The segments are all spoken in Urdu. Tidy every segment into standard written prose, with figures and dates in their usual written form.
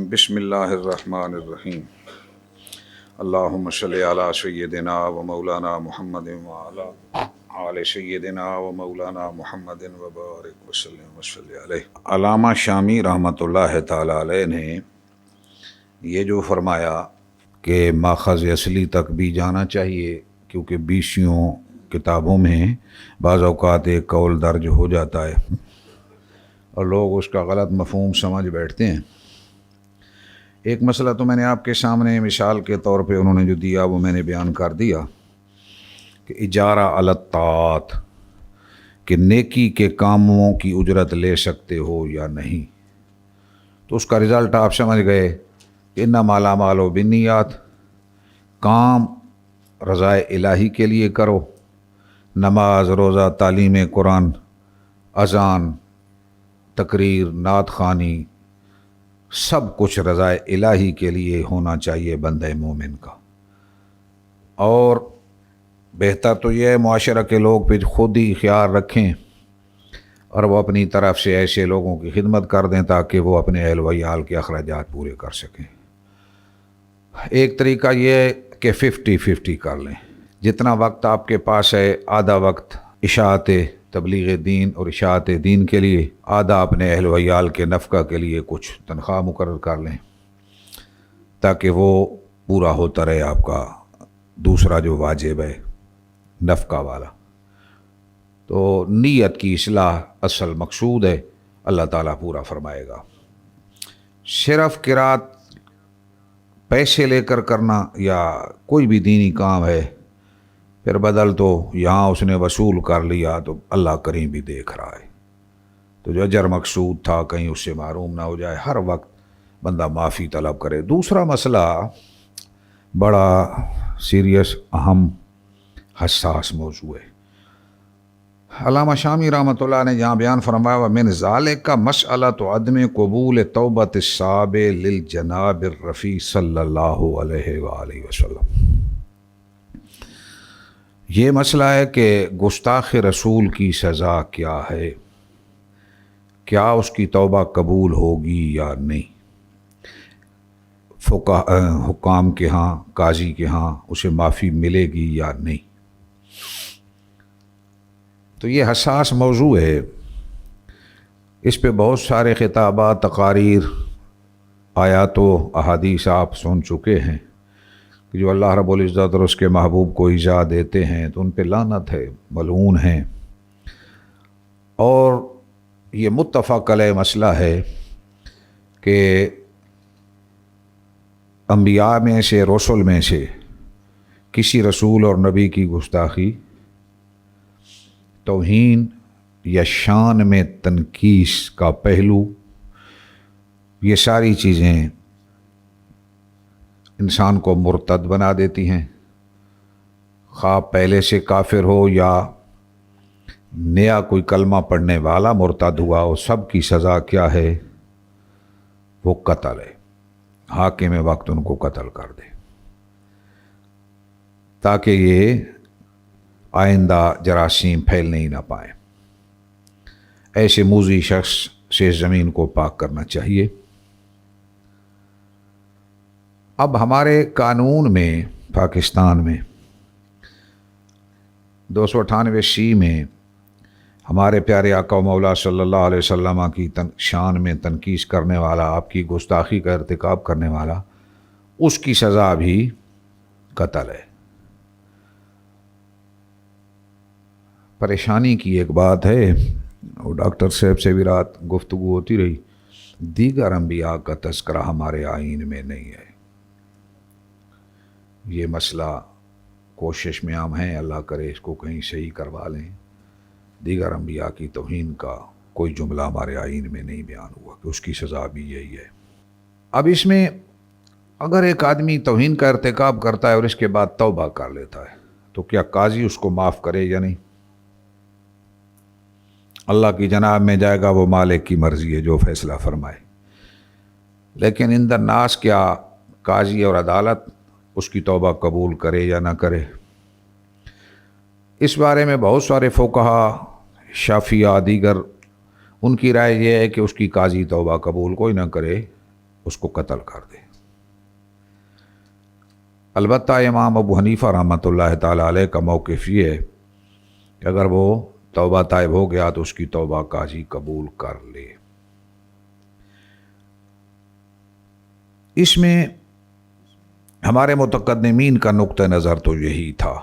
بسم اللہ الرحمن الرحیم اللہم صلی علی سیدنا و مولانا محمد وعلی آل سیدنا و مولانا محمد وبارک وسلم وصلی علیہ۔ علامہ شامی رحمۃ اللہ تعالی علیہ نے یہ جو فرمایا کہ ماخذ اصلی تک بھی جانا چاہیے، کیونکہ بیسیوں کتابوں میں بعض اوقات ایک قول درج ہو جاتا ہے اور لوگ اس کا غلط مفہوم سمجھ بیٹھتے ہیں۔ ایک مسئلہ تو میں نے آپ کے سامنے مثال کے طور پہ انہوں نے جو دیا وہ میں نے بیان کر دیا کہ اجارہ علی الطاعات، کہ نیکی کے کاموں کی اجرت لے سکتے ہو یا نہیں، تو اس کا رزلٹ آپ سمجھ گئے کہ انما الاعمال بالنیات، کام رضا الہی کے لیے کرو، نماز، روزہ، تعلیم قرآن، اذان، تقریر، نعت خوانی، سب کچھ رضا الہی کے لیے ہونا چاہیے بندہ مومن کا۔ اور بہتر تو یہ ہے معاشرہ کے لوگ پہ خود ہی خیال رکھیں اور وہ اپنی طرف سے ایسے لوگوں کی خدمت کر دیں تاکہ وہ اپنے اہل و عیال کے اخراجات پورے کر سکیں۔ ایک طریقہ یہ ہے کہ 50-50 کر لیں، جتنا وقت آپ کے پاس ہے آدھا وقت اشاعت تبلیغ دین اور اشاعت دین کے لیے، آدھا اپنے اہل و عیال کے نفقہ کے لیے کچھ تنخواہ مقرر کر لیں تاکہ وہ پورا ہوتا رہے آپ کا دوسرا جو واجب ہے نفقہ والا۔ تو نیت کی اصلاح اصل مقصود ہے، اللہ تعالیٰ پورا فرمائے گا۔ صرف قرات پیسے لے کر کرنا یا کوئی بھی دینی کام ہے پھر بدل تو یہاں اس نے وصول کر لیا تو اللہ کریم بھی دیکھ رہا ہے، تو جو اجر مقصود تھا کہیں اس سے معروم نہ ہو جائے، ہر وقت بندہ معافی طلب کرے۔ دوسرا مسئلہ بڑا سیریس، اہم، حساس موضوع ہے۔ علامہ شامی رحمۃ اللہ نے جہاں بیان فرمایا وَمِنْ ذَلِكَ مَسْأَلَةُ عَدْمِ قبول توبۃ الصابِ للجناب الرفیع صلی اللہ علیہ وآلہ وسلم، یہ مسئلہ ہے کہ گستاخ رسول کی سزا کیا ہے، کیا اس کی توبہ قبول ہوگی یا نہیں، حکام کے ہاں، قاضی کے ہاں اسے معافی ملے گی یا نہیں۔ تو یہ حساس موضوع ہے، اس پہ بہت سارے خطابات، تقاریر، آیات و احادیث آپ سن چکے ہیں کہ جو اللہ رب العزت اور اس کے محبوب کو ایذا دیتے ہیں تو ان پہ لعنت ہے، ملعون ہیں۔ اور یہ متفق علیہ مسئلہ ہے کہ انبیاء میں سے، رسول میں سے کسی رسول اور نبی کی گستاخی، توہین یا شان میں تنقیص کا پہلو، یہ ساری چیزیں انسان کو مرتد بنا دیتی ہیں، خواہ پہلے سے کافر ہو یا نیا کوئی کلمہ پڑھنے والا مرتد ہوا ہو، سب کی سزا کیا ہے؟ وہ قتل ہے۔ حاکم وقت ان کو قتل کر دے تاکہ یہ آئندہ جراثیم پھیلنے ہی نہ پائیں۔ ایسے موذی شخص سے زمین کو پاک کرنا چاہیے۔ اب ہمارے قانون میں، پاکستان میں 298 میں ہمارے پیارے آقا و مولا صلی اللہ علیہ وسلم کی شان میں تنقیص کرنے والا، آپ کی گستاخی کا ارتکاب کرنے والا، اس کی سزا بھی قتل ہے۔ پریشانی کی ایک بات ہے، اور ڈاکٹر صاحب سے بھی رات گفتگو ہوتی رہی، دیگر انبیاء کا تذکرہ ہمارے آئین میں نہیں ہے۔ یہ مسئلہ کوشش میں ہم ہیں، اللہ کرے اس کو کہیں صحیح کروا لیں۔ دیگر انبیاء کی توہین کا کوئی جملہ ہمارے آئین میں نہیں بیان ہوا کہ اس کی سزا بھی یہی ہے۔ اب اس میں اگر ایک آدمی توہین کا ارتکاب کرتا ہے اور اس کے بعد توبہ کر لیتا ہے تو کیا قاضی اس کو معاف کرے یا نہیں؟ اللہ کی جناب میں جائے گا، وہ مالک کی مرضی ہے جو فیصلہ فرمائے، لیکن اندر ناس کیا قاضی اور عدالت اس کی توبہ قبول کرے یا نہ کرے؟ اس بارے میں بہت سارے فقہا، شافعیہ، دیگر، ان کی رائے یہ ہے کہ اس کی قاضی توبہ قبول کوئی نہ کرے، اس کو قتل کر دے۔ البتہ امام ابو حنیفہ رحمۃ اللہ تعالیٰ علیہ کا موقف یہ ہے کہ اگر وہ توبہ طائب ہو گیا تو اس کی توبہ قاضی قبول کر لے۔ اس میں ہمارے متقدمین کا نقطہ نظر تو یہی تھا،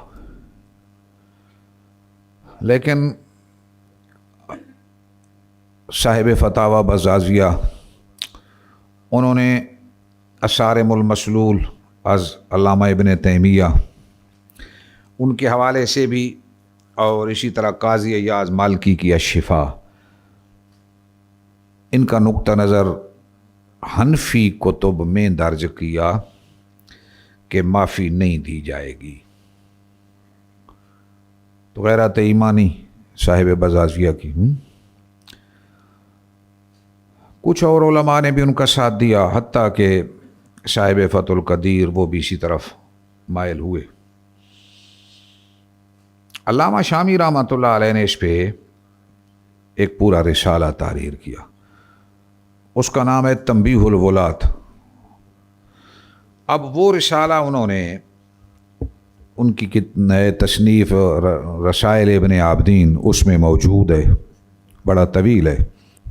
لیکن صاحب فتاوی بزازیہ انہوں نے الصارم المسلول از علامہ ابن تیمیہ ان کے حوالے سے بھی، اور اسی طرح قاضی ایاز مالکی کی الشفا، ان کا نقطہ نظر حنفی کتب میں درج کیا کہ معافی نہیں دی جائے گی۔ تو غیرت ایمانی صاحب بزازیہ کی کچھ اور علماء نے بھی ان کا ساتھ دیا، حتیٰ کہ صاحب فتح القدیر وہ بھی اسی طرف مائل ہوئے۔ علامہ شامی رحمۃ اللہ علیہ نے اس پہ ایک پورا رسالہ تحریر کیا، اس کا نام ہے تنبیہ الولات۔ اب وہ رسالہ انہوں نے ان کی تصنیف رسائل ابن عابدین اس میں موجود ہے، بڑا طویل ہے۔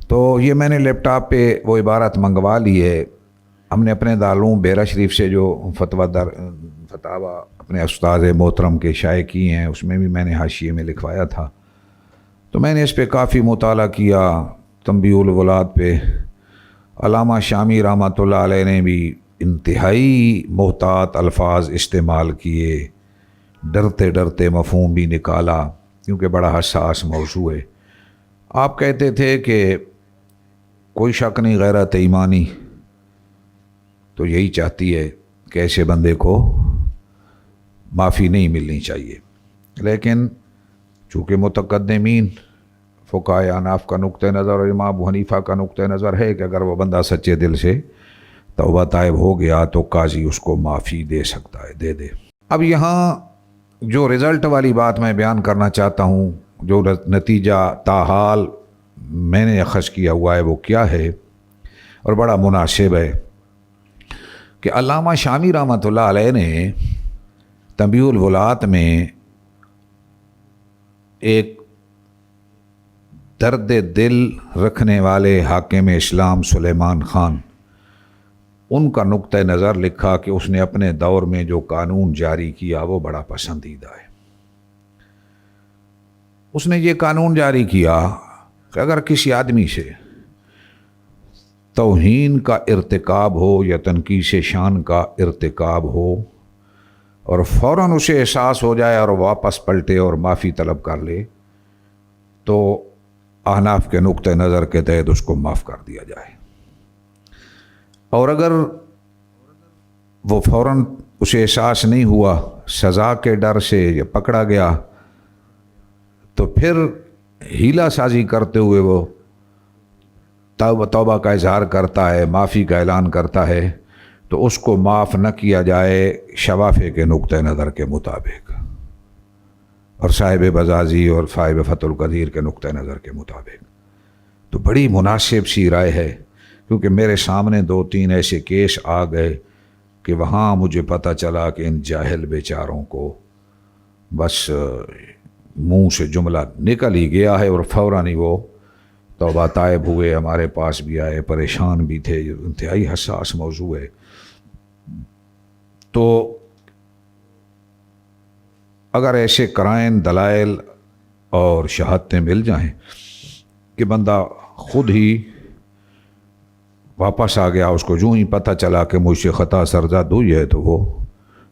تو یہ میں نے لیپ ٹاپ پہ وہ عبارت منگوا لی ہے، ہم نے اپنے دارالعلوم بیرا شریف سے جو فتاوی اپنے استاد محترم کے شائع کی ہیں، اس میں بھی میں نے حاشیے میں لکھوایا تھا۔ تو میں نے اس پہ کافی مطالعہ کیا، تنبیہ الولات پہ۔ علامہ شامی رحمۃ اللہ علیہ نے بھی انتہائی محتاط الفاظ استعمال کیے، ڈرتے ڈرتے مفہوم بھی نکالا، کیونکہ بڑا حساس موضوع ہے۔ آپ کہتے تھے کہ کوئی شک نہیں، غیرت ایمانی تو یہی چاہتی ہے کہ ایسے بندے کو معافی نہیں ملنی چاہیے، لیکن چونکہ متقدمین فقہائے احناف کا نقطہ نظر اور امام ابو حنیفہ کا نقطہ نظر ہے کہ اگر وہ بندہ سچے دل سے توبہ طائب ہو گیا تو قاضی اس کو معافی دے سکتا ہے، دے دے۔ اب یہاں جو رزلٹ والی بات میں بیان کرنا چاہتا ہوں، جو نتیجہ تاحال میں نے اخذ کیا ہوا ہے وہ کیا ہے، اور بڑا مناسب ہے کہ علامہ شامی رحمۃ اللہ علیہ نے تنبیہ الولات میں ایک درد دل رکھنے والے حاکم اسلام سلیمان خان، ان کا نقطہ نظر لکھا کہ اس نے اپنے دور میں جو قانون جاری کیا وہ بڑا پسندیدہ ہے۔ اس نے یہ قانون جاری کیا کہ اگر کسی آدمی سے توہین کا ارتکاب ہو یا تنقیص شان کا ارتکاب ہو اور فوراً اسے احساس ہو جائے اور واپس پلٹے اور معافی طلب کر لے تو احناف کے نقطہ نظر کے تحت اس کو معاف کر دیا جائے، اور اگر وہ فوراً اسے احساس نہیں ہوا، سزا کے ڈر سے یا پکڑا گیا، تو پھر ہیلا سازی کرتے ہوئے وہ توبہ کا اظہار کرتا ہے، معافی کا اعلان کرتا ہے، تو اس کو معاف نہ کیا جائے شوافے کے نقطہ نظر کے مطابق اور صاحب بزازی اور صاحب فتح القدیر کے نقطہ نظر کے مطابق۔ تو بڑی مناسب سی رائے ہے، کیونکہ میرے سامنے 2-3 ایسے کیس آ گئے کہ وہاں مجھے پتہ چلا کہ ان جاہل بیچاروں کو بس منہ سے جملہ نکل ہی گیا ہے اور فوراً ہی وہ توبہ طائب ہوئے، ہمارے پاس بھی آئے، پریشان بھی تھے، انتہائی حساس موضوع ہے۔ تو اگر ایسے قرائن، دلائل اور شہادتیں مل جائیں کہ بندہ خود ہی واپس آ گیا، اس کو جو ہی پتہ چلا کہ مجھ سے خطا سرزد ہوئی ہے تو وہ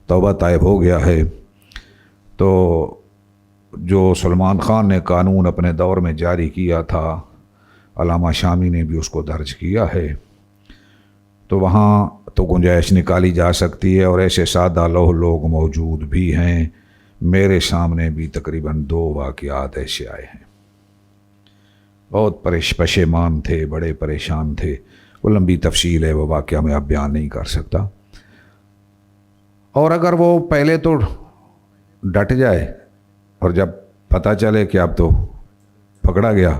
توبہ طائب ہو گیا ہے، تو جو سلمان خان نے قانون اپنے دور میں جاری کیا تھا، علامہ شامی نے بھی اس کو درج کیا ہے، تو وہاں تو گنجائش نکالی جا سکتی ہے، اور ایسے سادہ لوح لوگ موجود بھی ہیں۔ میرے سامنے بھی تقریباً 2 واقعات ایسے آئے ہیں، بہت پشیمان تھے، بڑے پریشان تھے، وہ لمبی تفصیل ہے، وہ واقعہ میں اب بیان نہیں کر سکتا۔ اور اگر وہ پہلے تو ڈٹ جائے اور جب پتہ چلے کہ اب تو پکڑا گیا،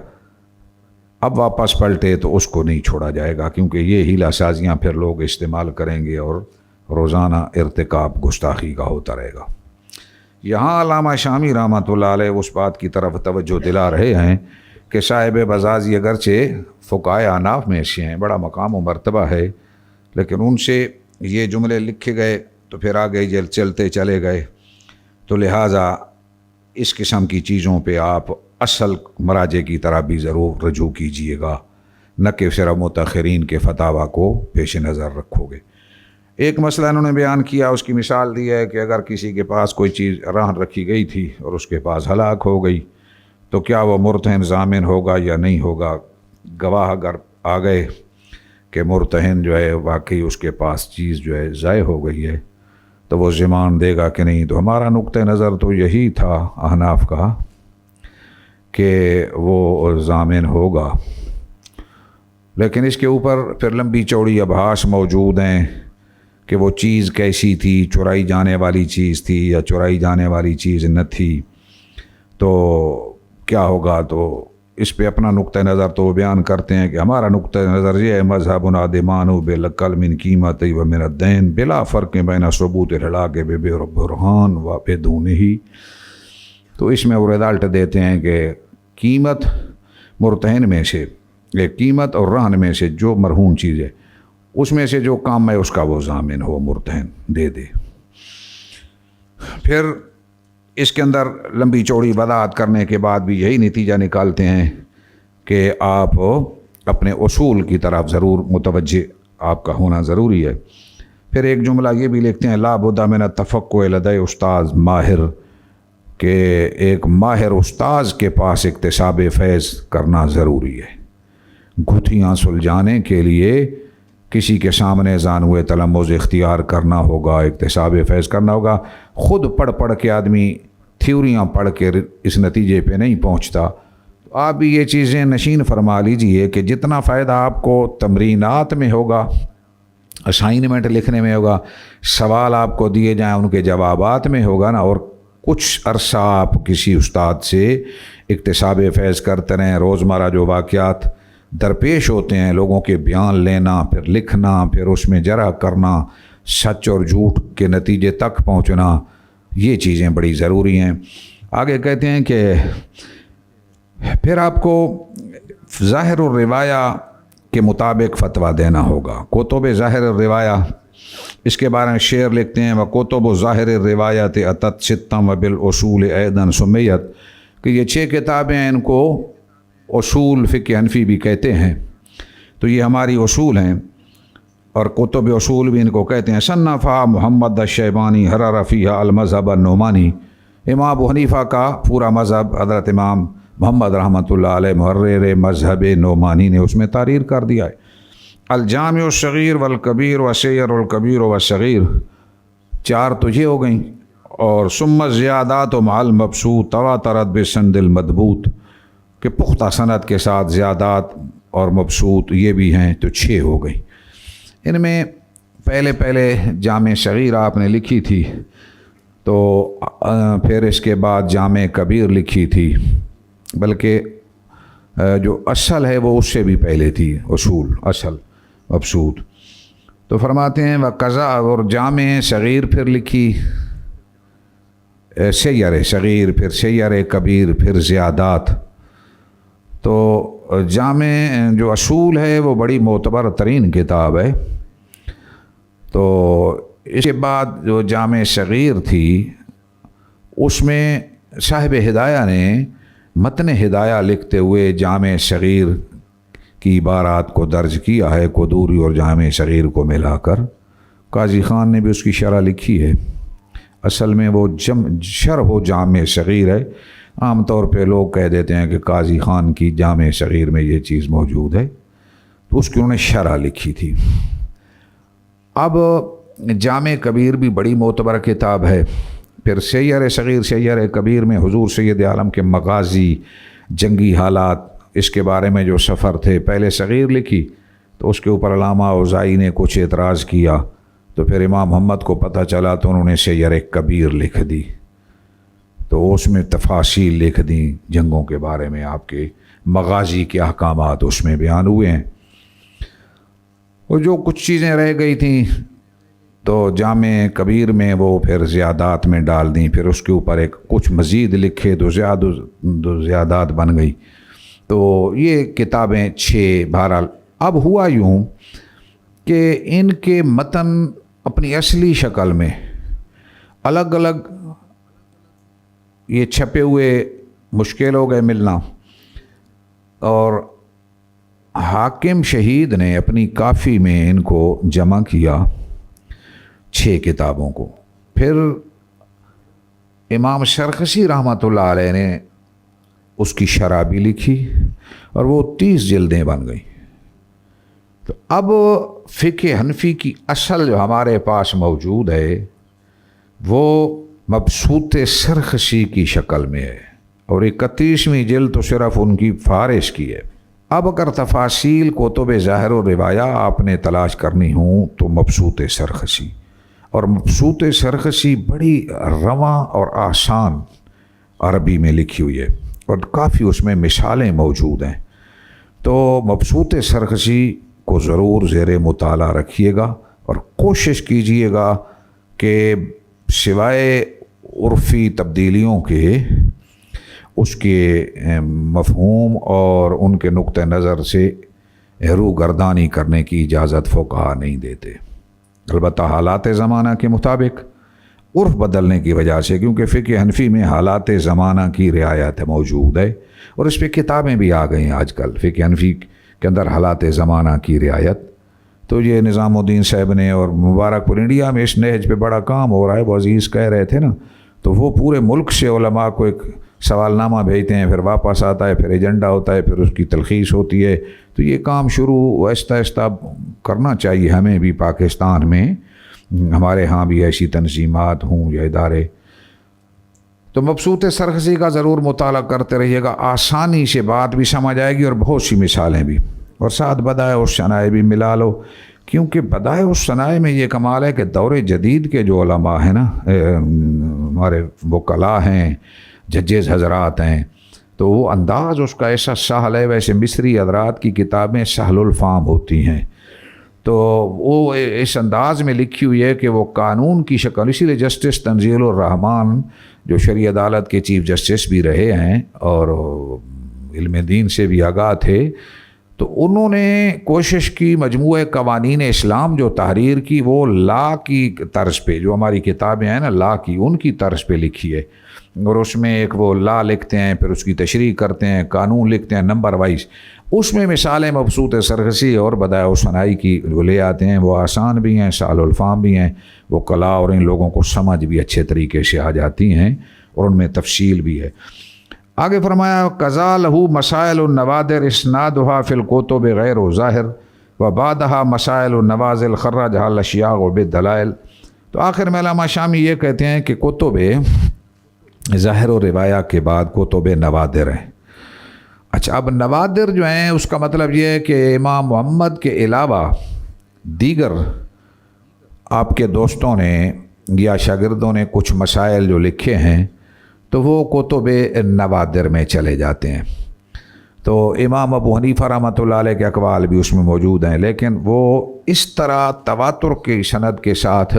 اب واپس پلٹے تو اس کو نہیں چھوڑا جائے گا، کیونکہ یہ ہیلا سازیاں پھر لوگ استعمال کریں گے اور روزانہ ارتکاب گستاخی کا ہوتا رہے گا۔ یہاں علامہ شامی رحمۃ اللہ علیہ اس بات کی طرف توجہ دلا رہے ہیں کہ صاحب بزازی اگرچہ فقہائے احناف میں سے ہیں، بڑا مقام و مرتبہ ہے، لیکن ان سے یہ جملے لکھے گئے تو پھر آگے چلتے چلے گئے، تو لہٰذا اس قسم کی چیزوں پہ آپ اصل مراجع کی طرح بھی ضرور رجوع کیجئے گا، نہ کہ صرف متاخرین کے فتاویٰ کو پیش نظر رکھو گے۔ ایک مسئلہ انہوں نے بیان کیا، اس کی مثال دی ہے کہ اگر کسی کے پاس کوئی چیز رہن رکھی گئی تھی اور اس کے پاس ہلاک ہو گئی تو کیا وہ مرتہن ضامن ہوگا یا نہیں ہوگا؟ گواہ اگر آ گئے کہ مرتہن جو ہے واقعی اس کے پاس چیز جو ہے ضائع ہو گئی ہے تو وہ ضمان دے گا کہ نہیں؟ تو ہمارا نقطہ نظر تو یہی تھا احناف کا کہ وہ ضامن ہوگا، لیکن اس کے اوپر پھر لمبی چوڑی ابحاث موجود ہیں کہ وہ چیز کیسی تھی، چرائی جانے والی چیز تھی یا چرائی جانے والی چیز نہ تھی، تو کیا ہوگا؟ تو اس پہ اپنا نقطہ نظر تو بیان کرتے ہیں کہ ہمارا نقطہ نظر یہ ہے مذہبنا دمان بالعقل من قیمت و من الدین بلا فرق بین ثبوت الہلاک ببرہان و بدونہ۔ تو اس میں وہ رزلٹ دیتے ہیں کہ قیمت مرتہن میں سے، قیمت اور رہن میں سے جو مرہون چیز ہے اس میں سے جو کام ہے اس کا وہ ضامن ہو، مرتہن دے دے۔ پھر اس کے اندر لمبی چوڑی وضاحت کرنے کے بعد بھی یہی نتیجہ نکالتے ہیں کہ آپ اپنے اصول کی طرف ضرور متوجہ آپ کا ہونا ضروری ہے۔ پھر ایک جملہ یہ بھی لکھتے ہیں لا بد من التفقہ لدی استاذ ماہر، کہ ایک ماہر استاذ کے پاس اکتساب فیض کرنا ضروری ہے۔ گتھیاں سلجھانے کے لیے کسی کے سامنے زانوے تلمذ اختیار کرنا ہوگا، اکتساب فیض کرنا ہوگا۔ خود پڑھ کے آدمی تھیوریاں پڑھ کے اس نتیجے پہ نہیں پہنچتا۔ تو آپ بھی یہ چیزیں نشین فرما لیجئے کہ جتنا فائدہ آپ کو تمرینات میں ہوگا، اسائنمنٹ لکھنے میں ہوگا، سوال آپ کو دیے جائیں ان کے جوابات میں ہوگا نا، اور کچھ عرصہ آپ کسی استاد سے اکتساب فیض کرتے رہیں، روزمرہ جو واقعات درپیش ہوتے ہیں، لوگوں کے بیان لینا، پھر لکھنا، پھر اس میں جرح کرنا، سچ اور جھوٹ کے نتیجے تک پہنچنا، یہ چیزیں بڑی ضروری ہیں۔ آگے کہتے ہیں کہ پھر آپ کو ظاہر الروایہ کے مطابق فتویٰ دینا ہوگا۔ کتب ظاہر الروایہ، اس کے بارے میں شعر لکھتے ہیں وَكُتُبُ ظاہر الروایت اتت ستم وبالاصول ایضا سمیت، کہ یہ 6 کتابیں ہیں، ان کو اصول فقہ حنفی بھی کہتے ہیں، تو یہ ہماری اصول ہیں، اور کتب اصول بھی ان کو کہتے ہیں۔ صنفا محمد الشیبانی حرر فیہا المذہب النعمانی، امام ابو حنیفہ کا پورا مذہب حضرت امام محمد رحمۃ اللہ علیہ محرر مذہب نعمانی نے اس میں تحریر کر دیا ہے۔ الجامع الصغیر والکبیر وسیر الکبیر والصغیر، 4 تو یہ ہو گئیں، اور ثم زیادات مع المبسوط تواترت بسند المضبوط، کہ پختہ سند کے ساتھ زیادات اور مبسوط یہ بھی ہیں، تو 6 ہو گئی۔ ان میں پہلے جامع صغیر آپ نے لکھی تھی، تو پھر اس کے بعد جامع کبیر لکھی تھی، بلکہ جو اصل ہے وہ اس سے بھی پہلے تھی، اصول اصل مبسوط۔ تو فرماتے ہیں وقضا، اور جامع صغیر پھر لکھی، سیر صغیر، پھر سیر کبیر، پھر زیادات۔ تو جامع جو اصول ہے وہ بڑی معتبر ترین کتاب ہے۔ تو اس کے بعد جو جامع صغیر تھی، اس میں صاحب ہدایہ نے متن ہدایہ لکھتے ہوئے جامع صغیر کی عبارات کو درج کیا ہے، قدوری اور جامع صغیر کو ملا کر۔ قاضی خان نے بھی اس کی شرح لکھی ہے۔ اصل میں وہ شرح و جامع صغیر ہے، عام طور پہ لوگ کہہ دیتے ہیں کہ قاضی خان کی جامع صغیر میں یہ چیز موجود ہے، تو اس کی انہوں نے شرح لکھی تھی۔ اب جامع کبیر بھی بڑی معتبر کتاب ہے۔ پھر سیر صغیر، سیر کبیر میں حضور سید عالم کے مغازی، جنگی حالات، اس کے بارے میں جو سفر تھے، پہلے صغیر لکھی تو اس کے اوپر علامہ اوزاعی نے کچھ اعتراض کیا، تو پھر امام محمد کو پتہ چلا تو انہوں نے سیر کبیر لکھ دی، تو اس میں تفاصیل لکھ دیں جنگوں کے بارے میں، آپ کے مغازی کے احکامات اس میں بیان ہوئے ہیں۔ اور جو کچھ چیزیں رہ گئی تھیں تو جامع کبیر میں وہ پھر زیادات میں ڈال دیں، پھر اس کے اوپر ایک کچھ مزید لکھے تو زیادات بن گئی۔ تو یہ کتابیں 6 بہرحال۔ اب ہوا یوں کہ ان کے متن اپنی اصلی شکل میں الگ الگ یہ چھپے ہوئے مشکل ہو گئے ملنا، اور حاکم شہید نے اپنی کافی میں ان کو جمع کیا 6 کتابوں کو۔ پھر امام سرخسی رحمۃ اللہ علیہ نے اس کی شرح بھی لکھی اور وہ 30 جلدیں بن گئیں۔ تو اب فقہ حنفی کی اصل جو ہمارے پاس موجود ہے وہ مبسوط سرخسی کی شکل میں ہے، اور 31ویں جلد تو صرف ان کی فارس کی ہے۔ اب اگر تفاصیل کتب ظاہر و روایہ آپ نے تلاش کرنی ہوں تو مبسوط سرخسی، اور مبسوط سرخسی بڑی رواں اور آسان عربی میں لکھی ہوئی ہے، اور کافی اس میں مثالیں موجود ہیں۔ تو مبسوط سرخسی کو ضرور زیر مطالعہ رکھیے گا، اور کوشش کیجیے گا کہ سوائے عرفی تبدیلیوں کے اس کے مفہوم اور ان کے نقطہ نظر سے روگردانی کرنے کی اجازت فقہا نہیں دیتے، البتہ حالات زمانہ کے مطابق عرف بدلنے کی وجہ سے، کیونکہ فقہ حنفی میں حالات زمانہ کی رعایت موجود ہے، اور اس پہ کتابیں بھی آ گئی ہیں آج کل فقہ حنفی کے اندر حالات زمانہ کی رعایت۔ تو یہ نظام الدین صاحب نے اور مبارک پور انڈیا میں اس نہج پہ بڑا کام ہو رہا ہے، وہ عزیز کہہ رہے تھے نا، تو وہ پورے ملک سے علماء کو ایک سوال نامہ بھیجتے ہیں، پھر واپس آتا ہے، پھر ایجنڈا ہوتا ہے، پھر اس کی تلخیص ہوتی ہے۔ تو یہ کام شروع آہستہ آہستہ کرنا چاہیے ہمیں بھی پاکستان میں، ہمارے ہاں بھی ایسی تنظیمات ہوں یا ادارے۔ تو مبسوط سرخسی کا ضرور مطالعہ کرتے رہیے گا، آسانی سے بات بھی سمجھ آئے گی اور بہت سی مثالیں بھی، اور ساتھ بدائع الصنائع بھی ملا لو، کیونکہ بدائع الصنائع میں یہ کمال ہے کہ دور جدید کے جو علماء ہیں نا، ہمارے وکلاء ہیں، ججز حضرات ہیں، تو وہ انداز اس کا ایسا سہل ہے، ویسے مصری حضرات کی کتابیں سہل الفہم ہوتی ہیں، تو وہ اس انداز میں لکھی ہوئی ہے کہ وہ قانون کی شکل، اسی لیے جسٹس تنزیل الرحمان جو شرعی عدالت کے چیف جسٹس بھی رہے ہیں اور علم دین سے بھی آگاہ تھے، تو انہوں نے کوشش کی مجموعہ قوانین اسلام جو تحریر کی وہ لا کی طرز پہ، جو ہماری کتابیں ہیں نا لا کی، ان کی طرز پہ لکھی ہے، اور اس میں ایک وہ لا لکھتے ہیں، پھر اس کی تشریح کرتے ہیں، قانون لکھتے ہیں نمبر وائز۔ اس میں مثالیں مبسوط سرخسی اور بدائع الصنائع کی جو لے آتے ہیں، وہ آسان بھی ہیں، سہل الفہم بھی ہیں، وہ کلا اور ان لوگوں کو سمجھ بھی اچھے طریقے سے آ جاتی ہیں، اور ان میں تفصیل بھی ہے۔ آگے فرمایا قضا لہو مسائل النوادر اسنادها فی الکتب غیر ظاہر و بعدها مسائل النوازل خرجها الاشیاء بالدلائل۔ تو آخر میں علامہ شامی یہ کہتے ہیں کہ کتب ظاہر و روایہ کے بعد کتب نوادر ہیں۔ اچھا، اب نوادر جو ہیں اس کا مطلب یہ ہے کہ امام محمد کے علاوہ دیگر آپ کے دوستوں نے یا شاگردوں نے کچھ مسائل جو لکھے ہیں تو وہ کتب نوادر میں چلے جاتے ہیں۔ تو امام ابو حنیفہ رحمۃ اللہ علیہ کے اقوال بھی اس میں موجود ہیں، لیکن وہ اس طرح تواتر کی سند کے ساتھ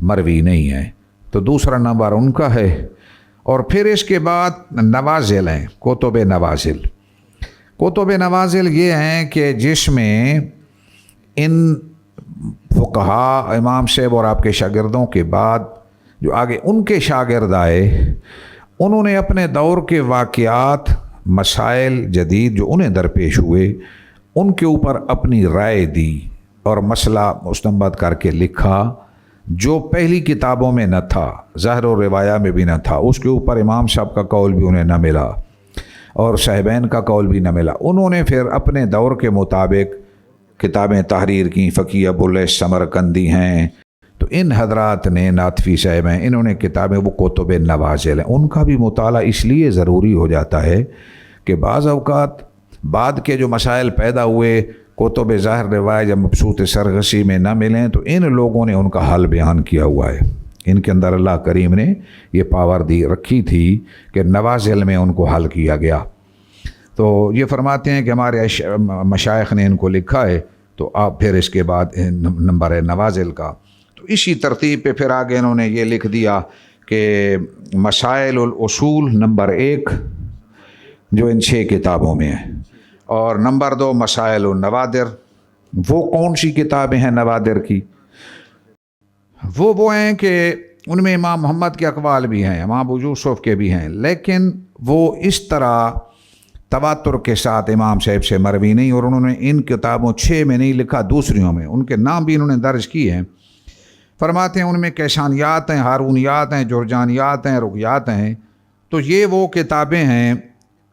مروی نہیں ہیں، تو دوسرا نمبر ان کا ہے۔ اور پھر اس کے بعد نوازل ہیں، کتب نوازل۔ کتب نوازل یہ ہیں کہ جس میں ان فقہا امام صاحب اور آپ کے شاگردوں کے بعد جو آگے ان کے شاگرد آئے، انہوں نے اپنے دور کے واقعات، مسائل جدید جو انہیں درپیش ہوئے، ان کے اوپر اپنی رائے دی اور مسئلہ مستنبط کر کے لکھا، جو پہلی کتابوں میں نہ تھا، ظاہر و روایہ میں بھی نہ تھا۔ اس کے اوپر امام صاحب کا قول بھی انہیں نہ ملا اور صاحبین کا قول بھی نہ ملا۔ انہوں نے پھر اپنے دور کے مطابق کتابیں تحریر کی، فقی ابو الیث سمرقندی ہیں، تو ان حضرات نے، ناتفی صاحب ہیں، انہوں نے کتابیں وہ کتب نوازل ہیں۔ ان کا بھی مطالعہ اس لیے ضروری ہو جاتا ہے کہ بعض اوقات بعد کے جو مسائل پیدا ہوئے کتب ظاہر روایت یا مبسوط سرخسی میں نہ ملیں، تو ان لوگوں نے ان کا حل بیان کیا ہوا ہے۔ ان کے اندر اللہ کریم نے یہ پاور دی رکھی تھی کہ نوازل میں ان کو حل کیا گیا۔ تو یہ فرماتے ہیں کہ ہمارے مشائخ نے ان کو لکھا ہے، تو آپ پھر اس کے بعد نمبر ہے نوازل کا، تو اسی ترتیب پہ پھر آگے انہوں نے یہ لکھ دیا کہ مسائل الاصول نمبر 1 جو ان 6 کتابوں میں ہے، اور نمبر 2 مسائل النوادر۔ وہ کون سی کتابیں ہیں نوادر کی؟ وہ ہیں کہ ان میں امام محمد کے اقوال بھی ہیں، امام ابو یوسف کے بھی ہیں، لیکن وہ اس طرح تواتر کے ساتھ امام صاحب سے مروی نہیں، اور انہوں نے ان کتابوں 6 میں نہیں لکھا، دوسریوں میں ان کے نام بھی انہوں نے درج کیے ہیں۔ فرماتے ہیں ان میں کیشانیات ہیں، ہارونیات ہیں، جرجانیات ہیں، رقیات ہیں۔ تو یہ وہ کتابیں ہیں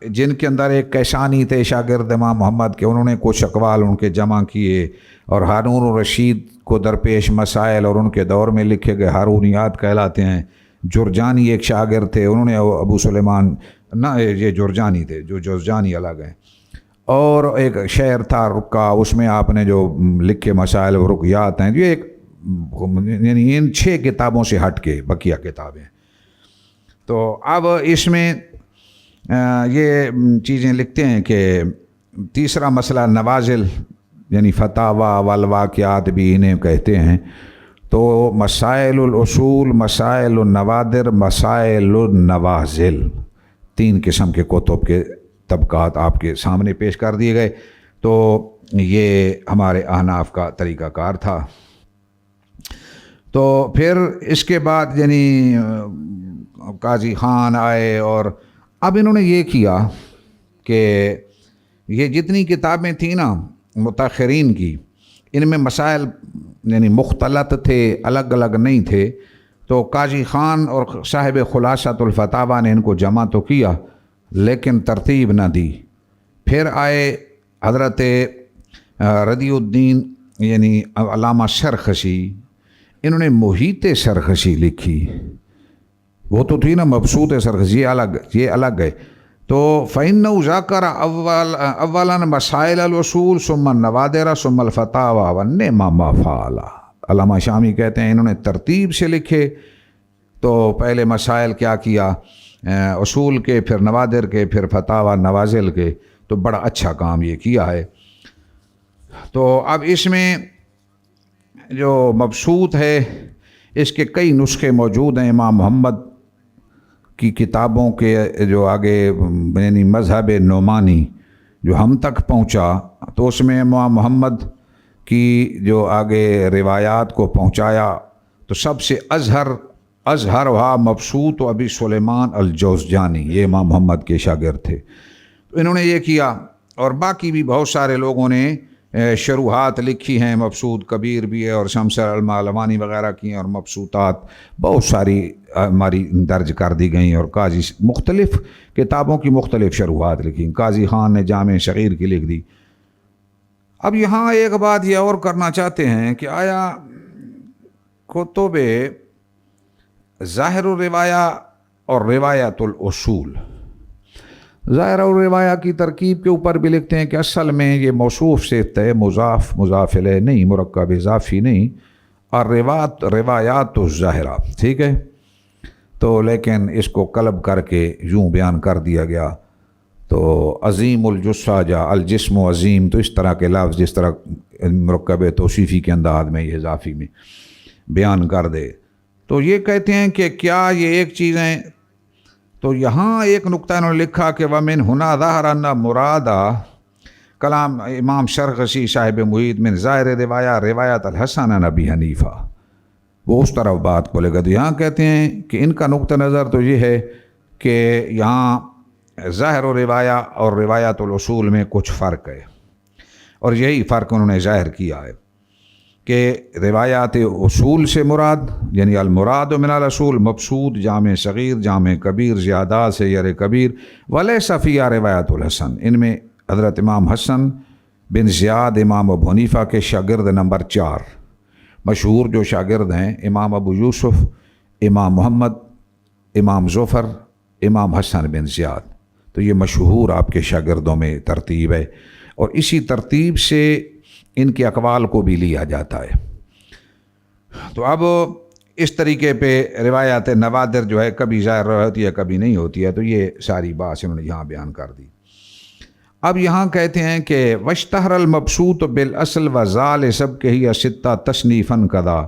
جن کے اندر ایک کیشانی تھے شاگرد امام محمد کے، انہوں نے کچھ اقوال ان کے جمع کیے، اور ہارون الرشید کو درپیش مسائل اور ان کے دور میں لکھے گئے ہارونیات کہلاتے ہیں۔ جرجانی ایک شاگرد تھے، انہوں نے ابو سلیمان، نہ یہ جرجانی تھے، جو جرجانی الگ ہیں، اور ایک شعر تھا رکا، اس میں آپ نے جو لکھے مسائل و رقیات ہیں، یہ ایک یعنی ان 6 کتابوں سے ہٹ کے بقیہ کتابیں۔ تو اب اس میں یہ چیزیں لکھتے ہیں کہ تیسرا مسئلہ نوازل یعنی فتاوی والواقعات بھی انہیں کہتے ہیں۔ تو مسائل الاصول، مسائل النوادر، مسائل النوازل، 3 قسم کے کتب کے طبقات آپ کے سامنے پیش کر دیے گئے۔ تو یہ ہمارے احناف کا طریقہ کار تھا۔ تو پھر اس کے بعد یعنی قاضی خان آئے، اور اب انہوں نے یہ کیا کہ یہ جتنی کتابیں تھیں نا متاخرین کی، ان میں مسائل یعنی مختلط تھے، الگ الگ نہیں تھے۔ تو قاضی خان اور صاحب خلاصۃ الفتاوی نے ان کو جمع تو کیا لیکن ترتیب نہ دی۔ پھر آئے حضرت ردی الدین یعنی علامہ سرخسی، انہوں نے محیط سرخسی لکھی، وہ تو تھی نا مبسوط سرخسی، یہ الگ ہے۔ تو فَإِنَّهُ ذَكَرَ اولا مسائل الوصول ثم النوادر ثم الفتاوی وَالنِّعْمَ مَا فَعَلَ۔ علامہ شامی کہتے ہیں انہوں نے ترتیب سے لکھے، تو پہلے مسائل کیا اصول کے، پھر نوادر کے، پھر فتاوی نوازل کے، تو بڑا اچھا کام یہ کیا ہے۔ تو اب اس میں جو مبسوط ہے اس کے کئی نسخے موجود ہیں امام محمد کی کتابوں کے، جو آگے یعنی مذہب نعمانی جو ہم تک پہنچا، تو اس میں امام محمد کی جو آگے روایات کو پہنچایا، تو سب سے اظہر وہاں مبسوط و ابی سلیمان الجوزجانی، یہ امام محمد کے شاگرد تھے۔ تو انہوں نے یہ کیا، اور باقی بھی بہت سارے لوگوں نے شروحات لکھی ہیں، مبسوط کبیر بھی ہے، اور شمس المعلمانی وغیرہ کی ہیں، اور مبسوطات بہت ساری ہماری درج کر دی گئیں، اور قاضی مختلف کتابوں کی مختلف شروحات لکھی، قاضی خان نے جامع صغیر کی لکھ دی۔ اب یہاں ایک بات یہ اور کرنا چاہتے ہیں کہ آیا کتب ظاہر الروایہ اور روایت الاصول، ظاہر الروایہ کی ترکیب کے اوپر بھی لکھتے ہیں کہ اصل میں یہ موصوف سے تے مضاف مضاف الیہ نہیں، مرکب اضافی نہیں، اور روایات الظاہرہ، ٹھیک ہے۔ تو لیکن اس کو قلب کر کے یوں بیان کر دیا گیا، تو عظیم الجثہ جا الجسم و عظیم، تو اس طرح کے لفظ جس طرح مرکب توصیفی کے انداز میں یہ اضافی میں بیان کر دے، تو یہ کہتے ہیں کہ کیا یہ ایک چیزیں، تو یہاں ایک نقطہ انہوں نے لکھا کہ وَمِنْ هُنَا ظَهَرَ أَنَّ مُرَادَ کلام امام سرخسی صاحب محیط من ظاہر روایت الحسن عن ابی حنیفہ، وہ اس طرف بات کو لے گا۔ تو یہاں کہتے ہیں کہ ان کا نقطہ نظر تو یہ ہے کہ یہاں ظاہر و روایہ اور روایت الاصول میں کچھ فرق ہے، اور یہی فرق انہوں نے ظاہر کیا ہے کہ روایات اصول سے مراد یعنی المراد من الاصول مبسوط، جامع صغیر، جامع کبیر، زیادات سے یر کبیر، ولیس فیہ روایت الحسن، ان میں حضرت امام حسن بن زیاد امام ابو حنیفہ کے شاگرد نمبر 4 مشہور جو شاگرد ہیں، امام ابو یوسف، امام محمد، امام ظفر، امام حسن بن زیاد، تو یہ مشہور آپ کے شاگردوں میں ترتیب ہے، اور اسی ترتیب سے ان کے اقوال کو بھی لیا جاتا ہے۔ تو اب اس طریقے پہ روایات نوادر جو ہے کبھی ظاہر ہوتی ہے کبھی نہیں ہوتی ہے، تو یہ ساری بات انہوں نے یہاں بیان کر دی۔ اب یہاں کہتے ہیں کہ وشتہر المبسوط بالاصل و ذال سب کے ہی ستہ تصنیفاً کدا،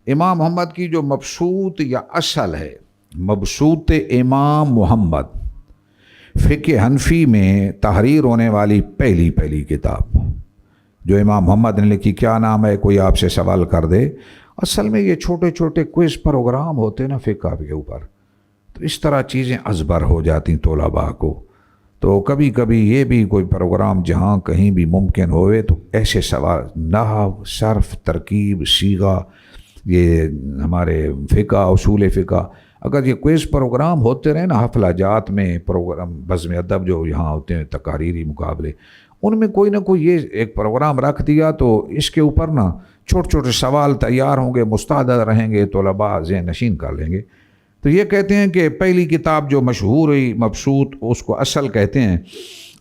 امام محمد کی جو مبسوط یا اصل ہے، مبسوط امام محمد فقہ حنفی میں تحریر ہونے والی پہلی کتاب جو امام محمد نے لکھی، کیا نام ہے؟ کوئی آپ سے سوال کر دے، اصل میں یہ چھوٹے چھوٹے کوئز پروگرام ہوتے نا فقہ کے اوپر، تو اس طرح چیزیں ازبر ہو جاتی طلباء کو، تو کبھی کبھی یہ بھی کوئی پروگرام جہاں کہیں بھی ممکن ہوئے تو ایسے سوال، نحو، صرف، ترکیب، صیغہ، یہ ہمارے فقہ، اصول فقہ، اگر یہ کوئز پروگرام ہوتے رہے نا حفلہ جات میں، پروگرام بزم ادب جو یہاں ہوتے ہیں تقاریری مقابلے، ان میں کوئی نہ کوئی یہ ایک پروگرام رکھ دیا تو اس کے اوپر نا چھوٹے چھوٹے سوال تیار ہوں گے، مستعد رہیں گے، طلباء ذہن نشین کر لیں گے۔ تو یہ کہتے ہیں کہ پہلی کتاب جو مشہور ہوئی مبسوط، اس کو اصل کہتے ہیں،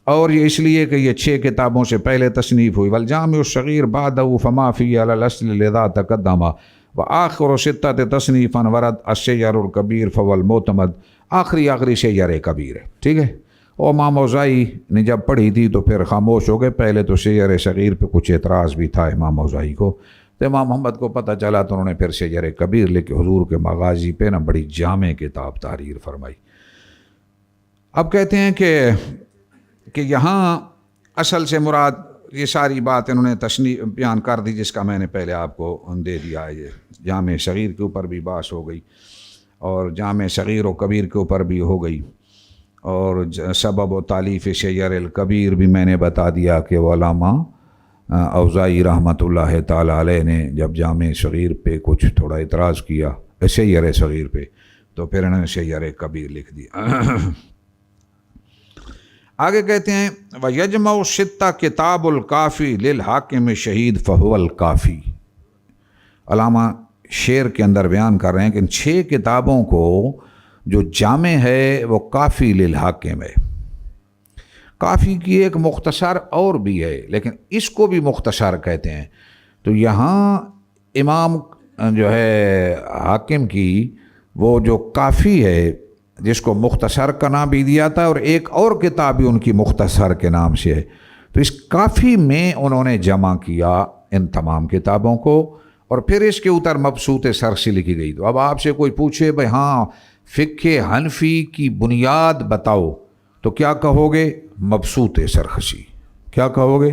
اور یہ اس لیے کہ یہ 6 کتابوں سے پہلے تصنیف ہوئی، والجامع الصغیر بعدہ فما فی علی الاصل لذا تقدم وآخر 6 تصنیفا ورد السیر الکبیر فول معتمد، آخری سیر کبیر ہے، ٹھیک ہے۔ اور امام اوزاعی نے جب پڑھی تھی تو پھر خاموش ہو گئے، پہلے تو سیر صغیر پہ کچھ اعتراض بھی تھا امام اوزاعی کو، تو امام محمد کو پتہ چلا تو انہوں نے پھر سیر کبیر لے کے حضور کے مغازی پہ نا بڑی جامع کتاب تحریر فرمائی۔ اب کہتے ہیں کہ یہاں اصل سے مراد یہ ساری بات انہوں نے تصنیف بیان کر دی، جس کا میں نے پہلے آپ کو دے دیا ہے، یہ جامع صغیر کے اوپر بھی بحث ہو گئی اور جامع صغیر و کبیر کے اوپر بھی ہو گئی، اور سبب و تالیف سیر الکبیر بھی میں نے بتا دیا کہ علامہ اوزاعی رحمۃ اللہ تعالی علیہ نے جب جامع صغیر پہ کچھ تھوڑا اعتراض کیا سیر صغیر پہ، تو پھر انہوں نے سیر کبیر لکھ دیا۔ آگے کہتے ہیں وَيَجْمَعُ السِّتَّ کتاب الکافی للحاکم شہید فہو الکافی، علامہ شعر کے اندر بیان کر رہے ہیں کہ ان 6 کتابوں کو جو جامع ہے وہ کافی للحاکم ہے۔ کافی کی ایک مختصر اور بھی ہے لیکن اس کو بھی مختصر کہتے ہیں، تو یہاں امام جو ہے حاکم کی وہ جو کافی ہے جس کو مختصر کا نام بھی دیا تھا، اور ایک اور کتاب بھی ان کی مختصر کے نام سے ہے، تو اس کافی میں انہوں نے جمع کیا ان تمام کتابوں کو، اور پھر اس کے اوپر مبسوط سرخسی لکھی گئی۔ تو اب آپ سے کوئی پوچھے بھائی ہاں فقہ حنفی کی بنیاد بتاؤ، تو کیا کہو گے؟ مبسوط سرخسی۔ کیا کہو گے؟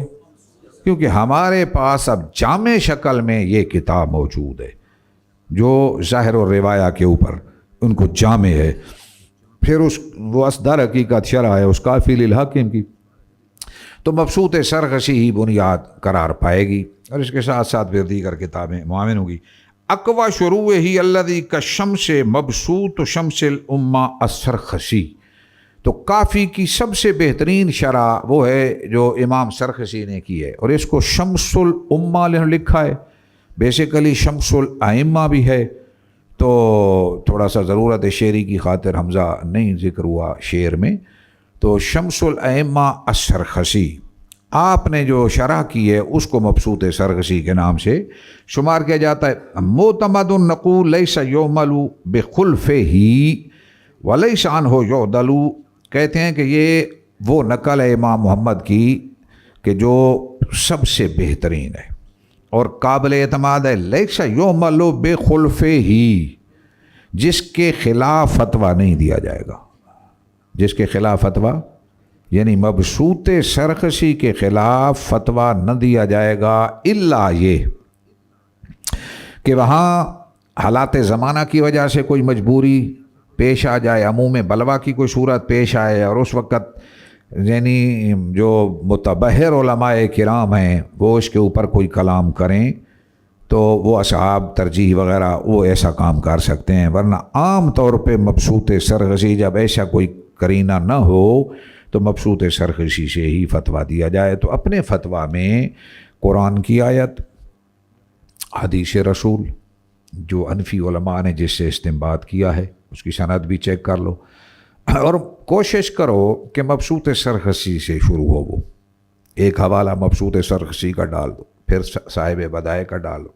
کیونکہ ہمارے پاس اب جامع شکل میں یہ کتاب موجود ہے جو ظاہر و روایہ کے اوپر ان کو جامع ہے، پھر وہ اصدر حقیقت شرح ہے اس کافی للحاکم کی، تو مبسوط سرخسی ہی بنیاد قرار پائے گی، اور اس کے ساتھ ساتھ پھر دیگر کتابیں معاون ہوگی۔ اقوی شروع ہی الذی کالشمس مبسوط شمس الامہ السرخسی، تو کافی کی سب سے بہترین شرح وہ ہے جو امام سرخسی نے کی ہے، اور اس کو شمس الامہ نے لکھا ہے، بیسیکلی شمس الائمہ بھی ہے، تو تھوڑا سا ضرورت شعری کی خاطر حمزہ نہیں ذکر ہوا شعر میں، تو شمس الائمہ السرخسی آپ نے جو شرح کی ہے اس کو مبسوط سرخسی کے نام سے شمار کیا جاتا ہے۔ معتمد النقول لیس یعمل بخلفہ ولیس عنہ یعدل، کہتے ہیں کہ یہ وہ نقل ہے امام محمد کی کہ جو سب سے بہترین ہے اور قابل اعتماد ہے، لیس یعمل بخلفہ، جس کے خلاف فتویٰ نہیں دیا جائے گا، جس کے خلاف فتویٰ یعنی مبسوط سرخسی کے خلاف فتویٰ نہ دیا جائے گا، الا یہ کہ وہاں حالات زمانہ کی وجہ سے کوئی مجبوری پیش آ جائے، عموم بلوا کی کوئی صورت پیش آئے، اور اس وقت یعنی جو متبحر علماء کرام ہیں وہ اس کے اوپر کوئی کلام کریں تو وہ اصحاب ترجیح وغیرہ وہ ایسا کام کر سکتے ہیں، ورنہ عام طور پہ مبسوط سرخسی جب ایسا کوئی قرینہ نہ ہو تو مبسوط سرخسی سے ہی فتویٰ دیا جائے۔ تو اپنے فتویٰ میں قرآن کی آیت، حدیث رسول جو حنفی علماء نے جس سے استنباط کیا ہے اس کی سند بھی چیک کر لو، اور کوشش کرو کہ مبسوط سرخسی سے شروع ہو، وہ ایک حوالہ مبسوط سرخسی کا ڈال دو، پھر صاحب بدائے کا ڈالو،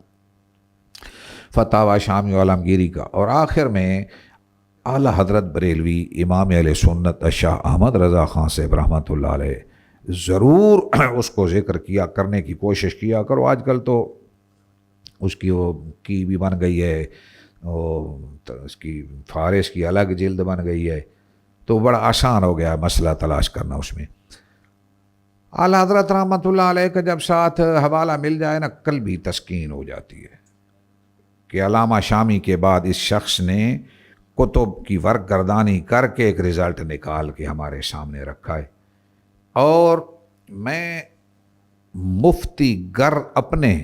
فتاوی شامی عالمگیری کا، اور آخر میں اعلیٰ حضرت بریلوی امام اہل سنت شاہ احمد رضا خان صاحب رحمۃ اللہ علیہ ضرور اس کو ذکر کیا کرنے کی کوشش کیا کرو. آج کل تو اس کی وہ کی بھی بن گئی ہے، اس کی فارس کی الگ جلد بن گئی ہے، تو بڑا آسان ہو گیا مسئلہ تلاش کرنا اس میں. اعلیٰ حضرت رحمۃ اللہ علیہ کا جب ساتھ حوالہ مل جائے نا، کل بھی تسکین ہو جاتی ہے کہ علامہ شامی کے بعد اس شخص نے کتب کی ورق گردانی کر کے ایک رزلٹ نکال کے ہمارے سامنے رکھا ہے. اور میں مفتی گر اپنے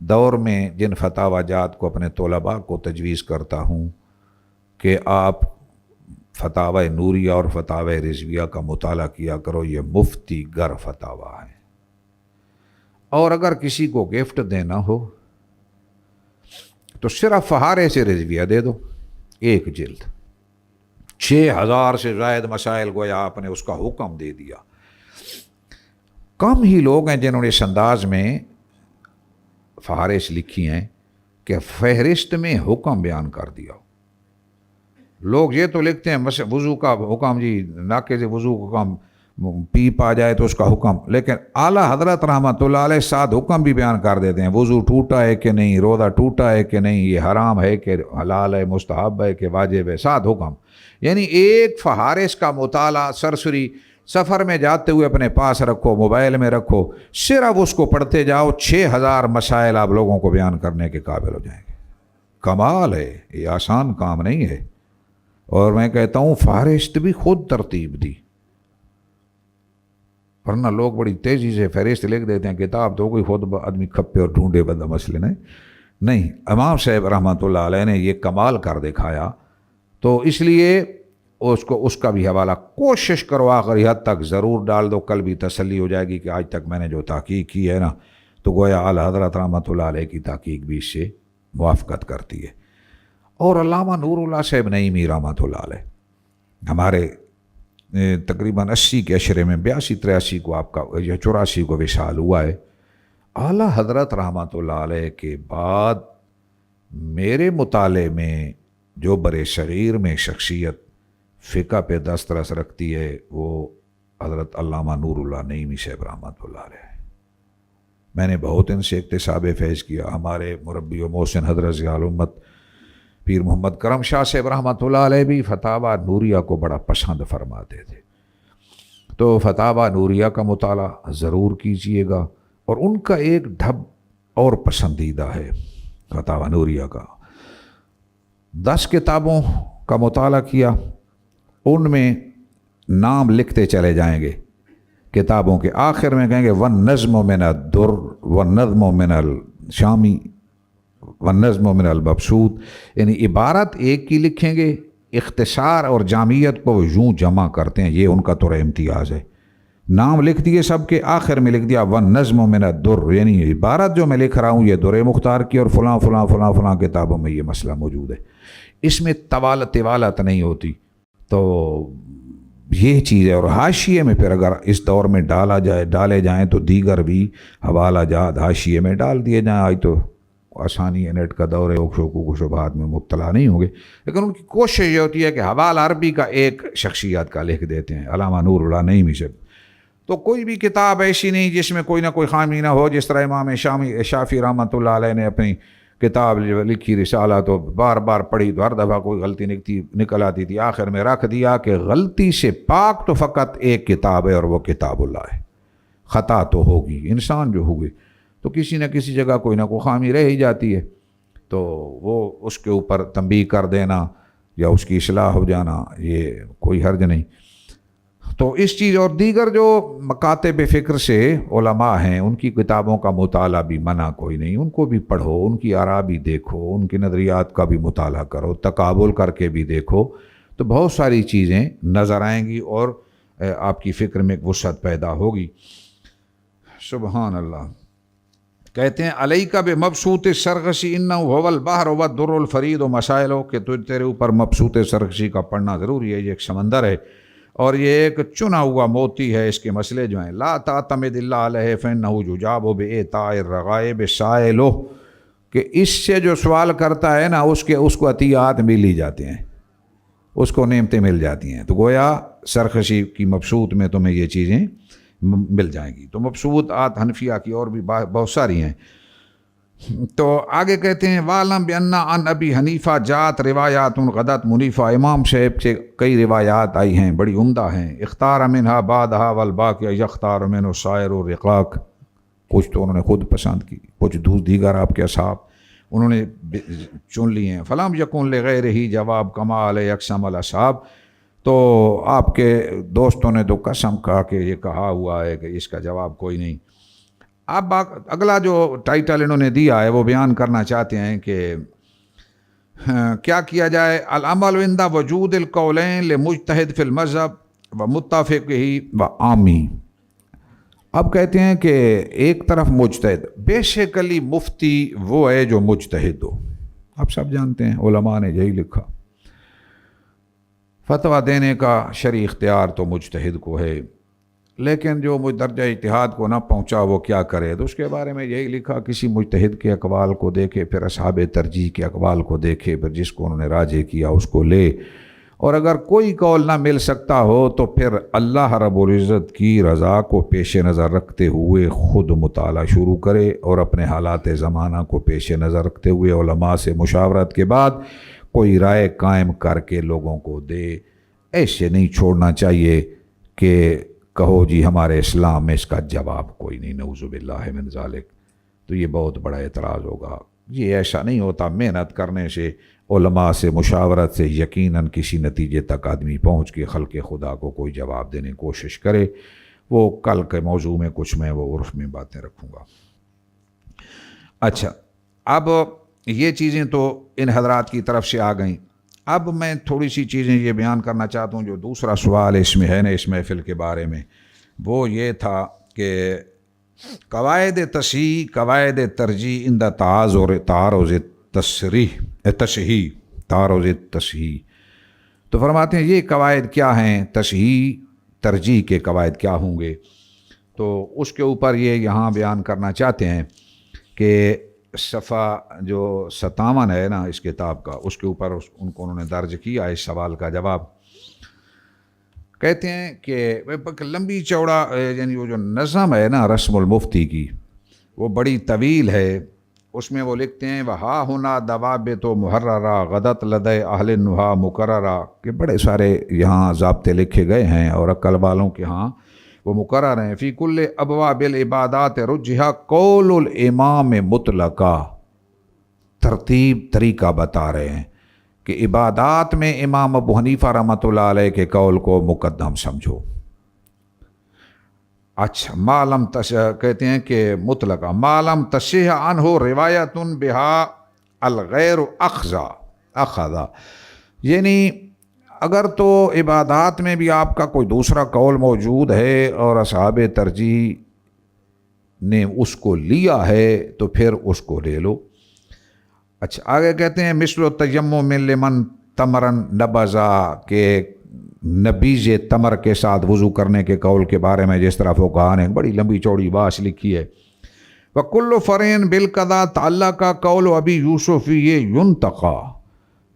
دور میں جن فتاوی جات کو اپنے طلباء کو تجویز کرتا ہوں کہ آپ فتاوی نوریہ اور فتاوی رضویہ کا مطالعہ کیا کرو، یہ مفتی گر فتاوی ہے. اور اگر کسی کو گفٹ دینا ہو تو صرف فہارے سے رضویہ دے دو، ایک جلد، 6000 سے زائد مسائل گویا آپ نے اس کا حکم دے دیا. کم ہی لوگ ہیں جنہوں نے اس انداز میں فہارس لکھی ہیں کہ فہرست میں حکم بیان کر دیا. لوگ یہ تو لکھتے ہیں وضو کا حکم، جی ناکے سے وضو کا حکم، پیپ آ جائے تو اس کا حکم، لیکن اعلیٰ حضرت رحمۃ اللہ علیہ ساتھ حکم بھی بیان کر دیتے ہیں. وضو ٹوٹا ہے کہ نہیں، روزہ ٹوٹا ہے کہ نہیں، یہ حرام ہے کہ حلال ہے، مستحب ہے کہ واجب ہے، ساتھ حکم. یعنی ایک فہارس کا مطالعہ سرسری سفر میں جاتے ہوئے اپنے پاس رکھو، موبائل میں رکھو، صرف اس کو پڑھتے جاؤ، 6000 مسائل آپ لوگوں کو بیان کرنے کے قابل ہو جائیں گے. کمال ہے، یہ آسان کام نہیں ہے. اور میں کہتا ہوں فہرست بھی خود ترتیب دی، ورنہ لوگ بڑی تیزی سے فہرست لکھ دیتے ہیں، کتاب تو کوئی خود آدمی کھپے اور ڈھونڈے بندہ مسئلے نہیں. امام صاحب رحمۃ اللہ علیہ نے یہ کمال کر دکھایا، تو اس لیے اس کا بھی حوالہ کوشش کرو آخری حد تک ضرور ڈال دو. کل بھی تسلی ہو جائے گی کہ آج تک میں نے جو تحقیق کی ہے نا، تو گویا اعلیٰ حضرت رحمۃ اللہ علیہ کی تحقیق بھی اس سے موافقت کرتی ہے. اور علامہ نور اللہ صاحب نعیمی رحمۃ اللہ علیہ ہمارے تقریباً 80 کے عشرے میں 82-83 کو آپ کا یا 84 کو وصال ہوا ہے. اعلیٰ حضرت رحمۃ اللہ علیہ کے بعد میرے مطالعے میں جو برِ صغیر میں شخصیت فقہ پہ دسترس رکھتی ہے وہ حضرت علامہ نور اللہ نعیمی صاحب رحمۃ اللہ علیہ. میں نے بہت ان سے اکتساب فیض کیا. ہمارے مربی و محسن حضرت ضیاء الامت پیر محمد کرم شاہ صاحب رحمۃ اللہ علیہ بھی فتاوی نوریہ کو بڑا پسند فرماتے تھے. تو فتاوی نوریہ کا مطالعہ ضرور کیجئے گا. اور ان کا ایک ڈھب اور پسندیدہ ہے فتاوی نوریہ کا. 10 کتابوں کا مطالعہ کیا، ان میں نام لکھتے چلے جائیں گے. کتابوں کے آخر میں کہیں گے وَالنَّظْمُ مِنَ الدُّرِّ وَالنَّظْمُ مِنَ الشامی وَالنَّظْمُ مِنَ الْمَبْسُوط. یعنی عبارت ایک کی لکھیں گے، اختصار اور جامعیت کو یوں جمع کرتے ہیں، یہ ان کا تو امتیاز ہے. نام لکھ دیے سب کے، آخر میں لکھ دیا وَالنَّظْمُ مِنَ الدُّرِّ، یعنی عبارت جو میں لکھ رہا ہوں یہ در مختار کی اور فلاں فلاں فلاں فلاں کتابوں میں یہ مسئلہ موجود ہے. اس میں طوالت نہیں ہوتی. تو یہ چیز ہے. اور حاشیے میں پھر اگر اس دور میں ڈالے جائیں تو دیگر بھی حوالہ جات حاشیے میں ڈال دیے جائیں. آج تو آسانی ہے، نیٹ کا دور ہے، شوکو و شبہات میں مبتلا نہیں ہوں گے. لیکن ان کی کوشش یہ ہوتی ہے کہ حوالہ عربی کا ایک شخصیت کا لکھ دیتے ہیں، علامہ نور اللہ نعیمی سے. تو کوئی بھی کتاب ایسی نہیں جس میں کوئی نہ کوئی خامی نہ ہو. جس طرح امام شافعی رحمۃ اللہ علیہ نے اپنی کتاب لکھی رسالہ، تو بار بار پڑھی تو ہر دفعہ کوئی غلطی نکل آتی تھی. آخر میں رکھ دیا کہ غلطی سے پاک تو فقط ایک کتاب ہے اور وہ کتاب اللہ ہے. خطا تو ہوگی، انسان جو ہوگی تو کسی نہ کسی جگہ کوئی نہ کوئی خامی رہ ہی جاتی ہے، تو وہ اس کے اوپر تنبیہ کر دینا یا اس کی اصلاح ہو جانا، یہ کوئی حرج نہیں. تو اس چیز اور دیگر جو مکاتب فکر سے علماء ہیں ان کی کتابوں کا مطالعہ بھی منع کوئی نہیں. ان کو بھی پڑھو، ان کی آراء بھی دیکھو، ان کے نظریات کا بھی مطالعہ کرو، تقابل کر کے بھی دیکھو، تو بہت ساری چیزیں نظر آئیں گی اور آپ کی فکر میں ایک وسعت پیدا ہوگی. سبحان اللہ. کہتے ہیں علیک بمبسوط سرغشی انہ هو البحر والدر الفرید و مسائل، کہ تیرے اوپر مبسوط سرغشی کا پڑھنا ضروری ہے. یہ ایک سمندر ہے اور یہ ایک چنا ہوا موتی ہے، اس کے مسئلے جو ہیں لا تعتمد الا علیہ فإنہ یجاب بإعطاء الرغائب سائلہ، کہ اس سے جو سوال کرتا ہے نا اس کو عطیات مل ہی جاتے ہیں، اس کو نعمتیں مل جاتی ہیں. تو گویا سرخشی کی مبسوط میں تمہیں یہ چیزیں مل جائیں گی۔ تو مبسوطات حنفیہ کی اور بھی بہت ساری ہیں۔ تو آگے کہتے ہیں وَعْلَمْ بِأَنَّ عَنْ أَبِي حنیفہ جات روایات غدت منیفہ، امام صاحب سے کئی روایات آئی ہیں بڑی عمدہ ہیں۔ اختار منہا بعدہا والباقی یختار منہ سائر الرقاق، کچھ تو انہوں نے خود پسند کی، کچھ دیگر آپ کے اصحاب انہوں نے چن لی ہیں۔ فلم یکن لغیرہ جواب کما علیہ اقسم الاصحاب، تو آپ کے دوستوں نے تو قسم کھا کے یہ کہا ہوا ہے کہ اس کا جواب کوئی نہیں۔ اب اگلا جو ٹائٹل انہوں نے دیا ہے وہ بیان کرنا چاہتے ہیں کہ کیا کیا جائے، العمل عند وجود القولین لمجتہد فی المذہب و متفقہ و عامی۔ اب کہتے ہیں کہ ایک طرف مجتہد، بیسیکلی مفتی وہ ہے جو مجتہد ہو، آپ سب جانتے ہیں علماء نے یہی لکھا، فتویٰ دینے کا شرعی اختیار تو مجتہد کو ہے، لیکن جو درجہ اجتہاد کو نہ پہنچا وہ کیا کرے، تو اس کے بارے میں یہی لکھا کسی مجتہد کے اقوال کو دیکھے، پھر اصحاب ترجیح کے اقوال کو دیکھے، پھر جس کو انہوں نے راجح کیا اس کو لے، اور اگر کوئی قول نہ مل سکتا ہو تو پھر اللہ رب العزت کی رضا کو پیش نظر رکھتے ہوئے خود مطالعہ شروع کرے، اور اپنے حالات زمانہ کو پیش نظر رکھتے ہوئے علماء سے مشاورت کے بعد کوئی رائے قائم کر کے لوگوں کو دے۔ ایسے نہیں چھوڑنا چاہیے کہ کہو جی ہمارے اسلام میں اس کا جواب کوئی نہیں، نعوذ باللہ من ذالک، تو یہ بہت بڑا اعتراض ہوگا۔ یہ ایسا نہیں ہوتا، محنت کرنے سے، علماء سے مشاورت سے یقیناً کسی نتیجے تک آدمی پہنچ کے خلق خدا کو کوئی جواب دینے کی کوشش کرے۔ وہ کل کے موضوع میں کچھ میں وہ عرف میں باتیں رکھوں گا۔ اچھا، اب یہ چیزیں تو ان حضرات کی طرف سے آ گئیں۔ اب میں تھوڑی سی چیزیں یہ بیان کرنا چاہتا ہوں۔ جو دوسرا سوال اس میں ہے نا اس محفل کے بارے میں، وہ یہ تھا کہ قواعد تصحیح، قواعد ترجیح عند تعارض تصحیح، تو فرماتے ہیں یہ قواعد کیا ہیں، تصحیح ترجیح کے قواعد کیا ہوں گے۔ تو اس کے اوپر یہ یہاں بیان کرنا چاہتے ہیں کہ صفحہ جو 57 ہے نا اس کتاب کا، اس کے اوپر ان کو انہوں نے درج کیا اس سوال کا جواب۔ کہتے ہیں کہ لمبی چوڑا یعنی وہ جو نظم ہے نا رسم المفتی کی وہ بڑی طویل ہے۔ اس میں وہ لکھتے ہیں وہا ہونا دوابط و محررہ غدت لدے اہل نہا مقررہ، کہ بڑے سارے یہاں ضابطے لکھے گئے ہیں اور عقل والوں کے ہاں وہ مقرر ہیں۔ فی کل ابواب العبادات رجحہ قول الامام مطلقہ، ترتیب طریقہ بتا رہے ہیں کہ عبادات میں امام ابو حنیفہ رحمۃ اللہ علیہ کے قول کو مقدم سمجھو۔ اچھا، معلم کہتے ہیں کہ مطلقہ معلم تصح عنہ روایت بہا الغیر اخذا، یعنی اگر تو عبادات میں بھی آپ کا کوئی دوسرا قول موجود ہے اور اصحاب ترجیح نے اس کو لیا ہے تو پھر اس کو لے لو۔ اچھا، آگے کہتے ہیں مثل التیمم لمن تمرن نبذا، کہ نبیذ تمر کے ساتھ وضو کرنے کے قول کے بارے میں جس طرح فقہاء نے بڑی لمبی چوڑی بات لکھی ہے۔ وَكُلُّ فَرْعٍ بِالْقَضَاء تَعَلَّقَ قَوْلُ أَبِي يُوسُفَ يُنْتَقَى،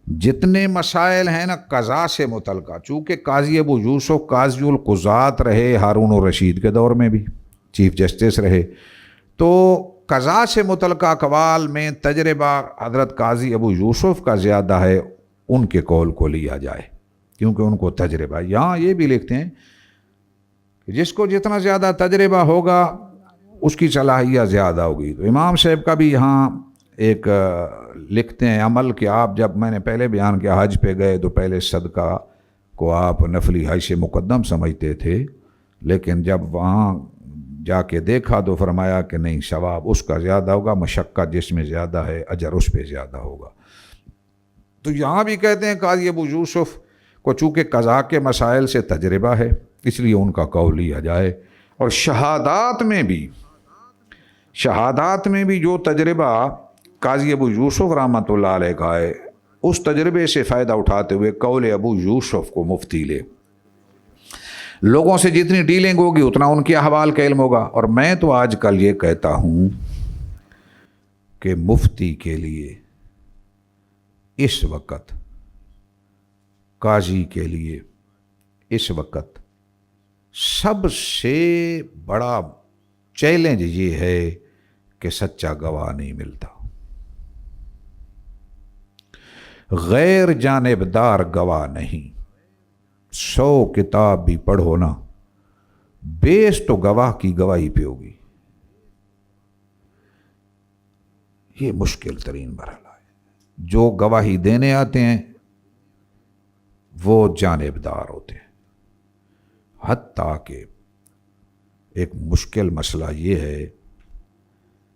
جتنے مسائل ہیں نا قضاء سے متعلقہ، چونکہ قاضی ابو یوسف قاضی القضات رہے ہارون الرشید کے دور میں بھی چیف جسٹس رہے، تو قضاء سے متعلقہ اقوال میں تجربہ حضرت قاضی ابو یوسف کا زیادہ ہے، ان کے قول کو لیا جائے کیونکہ ان کو تجربہ۔ یہاں یہ بھی لکھتے ہیں کہ جس کو جتنا زیادہ تجربہ ہوگا اس کی صلاحیت زیادہ ہوگی۔ تو امام صاحب کا بھی یہاں ایک لکھتے ہیں عمل کہ آپ جب میں نے پہلے بیان کیا حج پہ گئے تو پہلے صدقہ کو آپ نفلی حج سے مقدم سمجھتے تھے، لیکن جب وہاں جا کے دیکھا تو فرمایا کہ نہیں، ثواب اس کا زیادہ ہوگا، مشقت جس میں زیادہ ہے اجر اس پہ زیادہ ہوگا۔ تو یہاں بھی کہتے ہیں قاضی ابو یوسف کو چونکہ قضاء کے مسائل سے تجربہ ہے اس لیے ان کا قول لیا جائے، اور شہادات میں بھی جو تجربہ قاضی ابو یوسف رحمۃ اللہ علیہ کا ہے اس تجربے سے فائدہ اٹھاتے ہوئے قول ابو یوسف کو مفتی لے۔ لوگوں سے جتنی ڈیلنگ ہوگی اتنا ان کے احوال کا علم ہوگا۔ اور میں تو آج کل یہ کہتا ہوں کہ مفتی کے لیے اس وقت، قاضی کے لیے اس وقت سب سے بڑا چیلنج یہ ہے کہ سچا گواہ نہیں ملتا، غیر جانبدار گواہ نہیں۔ 100 کتاب بھی پڑھو نا، بیس تو گواہ کی گواہی پہ ہوگی۔ یہ مشکل ترین مرحلہ ہے۔ جو گواہی دینے آتے ہیں وہ جانبدار ہوتے ہیں، حتیٰ کہ ایک مشکل مسئلہ یہ ہے،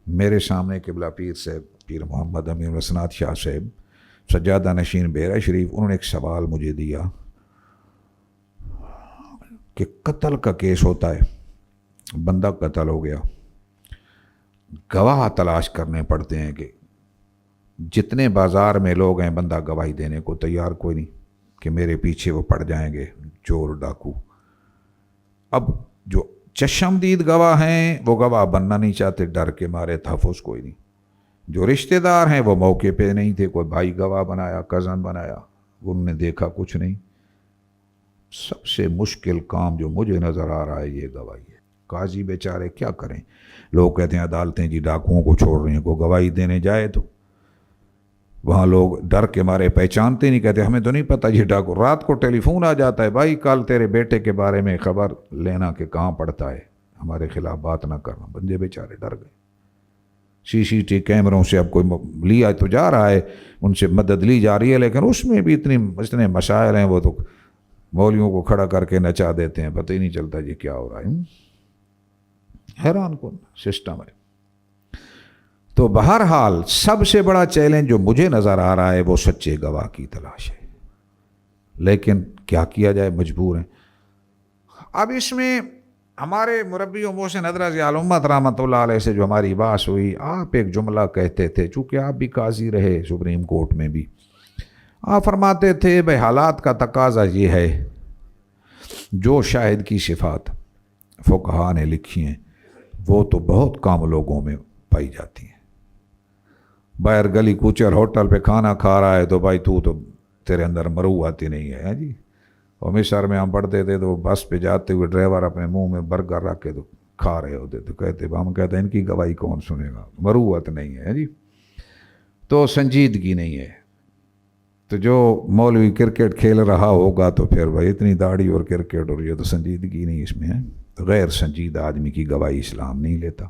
میرے سامنے قبلہ پیر صاحب پیر محمد امین وسنات شاہ صاحب سجادہ نشین بیرہ شریف، انہوں نے ایک سوال مجھے دیا کہ قتل کا کیس ہوتا ہے، بندہ قتل ہو گیا، گواہ تلاش کرنے پڑتے ہیں کہ جتنے بازار میں لوگ ہیں بندہ گواہی دینے کو تیار کوئی نہیں کہ میرے پیچھے وہ پڑ جائیں گے چور ڈاکو۔ اب جو چشمدید گواہ ہیں وہ گواہ بننا نہیں چاہتے، ڈر کے مارے، تحفظ کوئی نہیں۔ جو رشتہ دار ہیں وہ موقع پہ نہیں تھے، کوئی بھائی گواہ بنایا، کزن بنایا، انہوں نے دیکھا کچھ نہیں۔ سب سے مشکل کام جو مجھے نظر آ رہا ہے یہ گواہی ہے۔ قاضی بیچارے کیا کریں، لوگ کہتے ہیں عدالتیں جی ڈاکوؤں کو چھوڑ رہی ہیں، کو گواہی دینے جائے تو وہاں لوگ ڈر کے مارے پہچانتے نہیں، کہتے ہمیں تو نہیں پتہ یہ ڈاکو۔ رات کو ٹیلی فون آ جاتا ہے، بھائی کل تیرے بیٹے کے بارے میں خبر لینا کہ کہاں پڑتا ہے، ہمارے خلاف بات نہ کرنا۔ بندے بیچارے ڈر گئے۔ CCTV کیمروں سے اب کوئی لیا تو جا رہا ہے، ان سے مدد لی جا رہی ہے، لیکن اس میں بھی اتنے مسائل ہیں، وہ تو مولویوں کو کھڑا کر کے نچا دیتے ہیں، پتہ ہی نہیں چلتا جی کیا ہو رہا ہے۔ حیران کن سسٹم ہے۔ تو بہرحال سب سے بڑا چیلنج جو مجھے نظر آ رہا ہے وہ سچے گواہ کی تلاش ہے، لیکن کیا کیا جائے، مجبور ہیں۔ اب اس میں ہمارے مربی و محسن حضرت عالمت رحمۃ اللہ علیہ سے جو ہماری بات ہوئی، آپ ایک جملہ کہتے تھے، چونکہ آپ بھی قاضی رہے سپریم کورٹ میں بھی، آپ فرماتے تھے بھائی حالات کا تقاضا یہ ہے، جو شاہد کی صفات فقہا نے لکھی ہیں وہ تو بہت کم لوگوں میں پائی جاتی ہیں۔ باہر گلی کوچر ہوٹل پہ کھانا کھا رہا ہے تو بھائی تو تیرے اندر مروت ہی نہیں ہے جی۔ اور مصر میں ہم پڑھتے تھے تو بس پہ جاتے ہوئے ڈرائیور اپنے منہ میں برگر رکھ کے تو کھا رہے ہوتے، تو ہم کہتے ہیں ان کی گواہی کون سنے گا، مروت نہیں ہے جی، تو سنجیدگی نہیں ہے۔ تو جو مولوی کرکٹ کھیل رہا ہوگا تو پھر بھائی اتنی داڑھی اور کرکٹ اور یہ تو سنجیدگی نہیں اس میں ہے۔ غیر سنجیدہ آدمی کی گواہی اسلام نہیں لیتا۔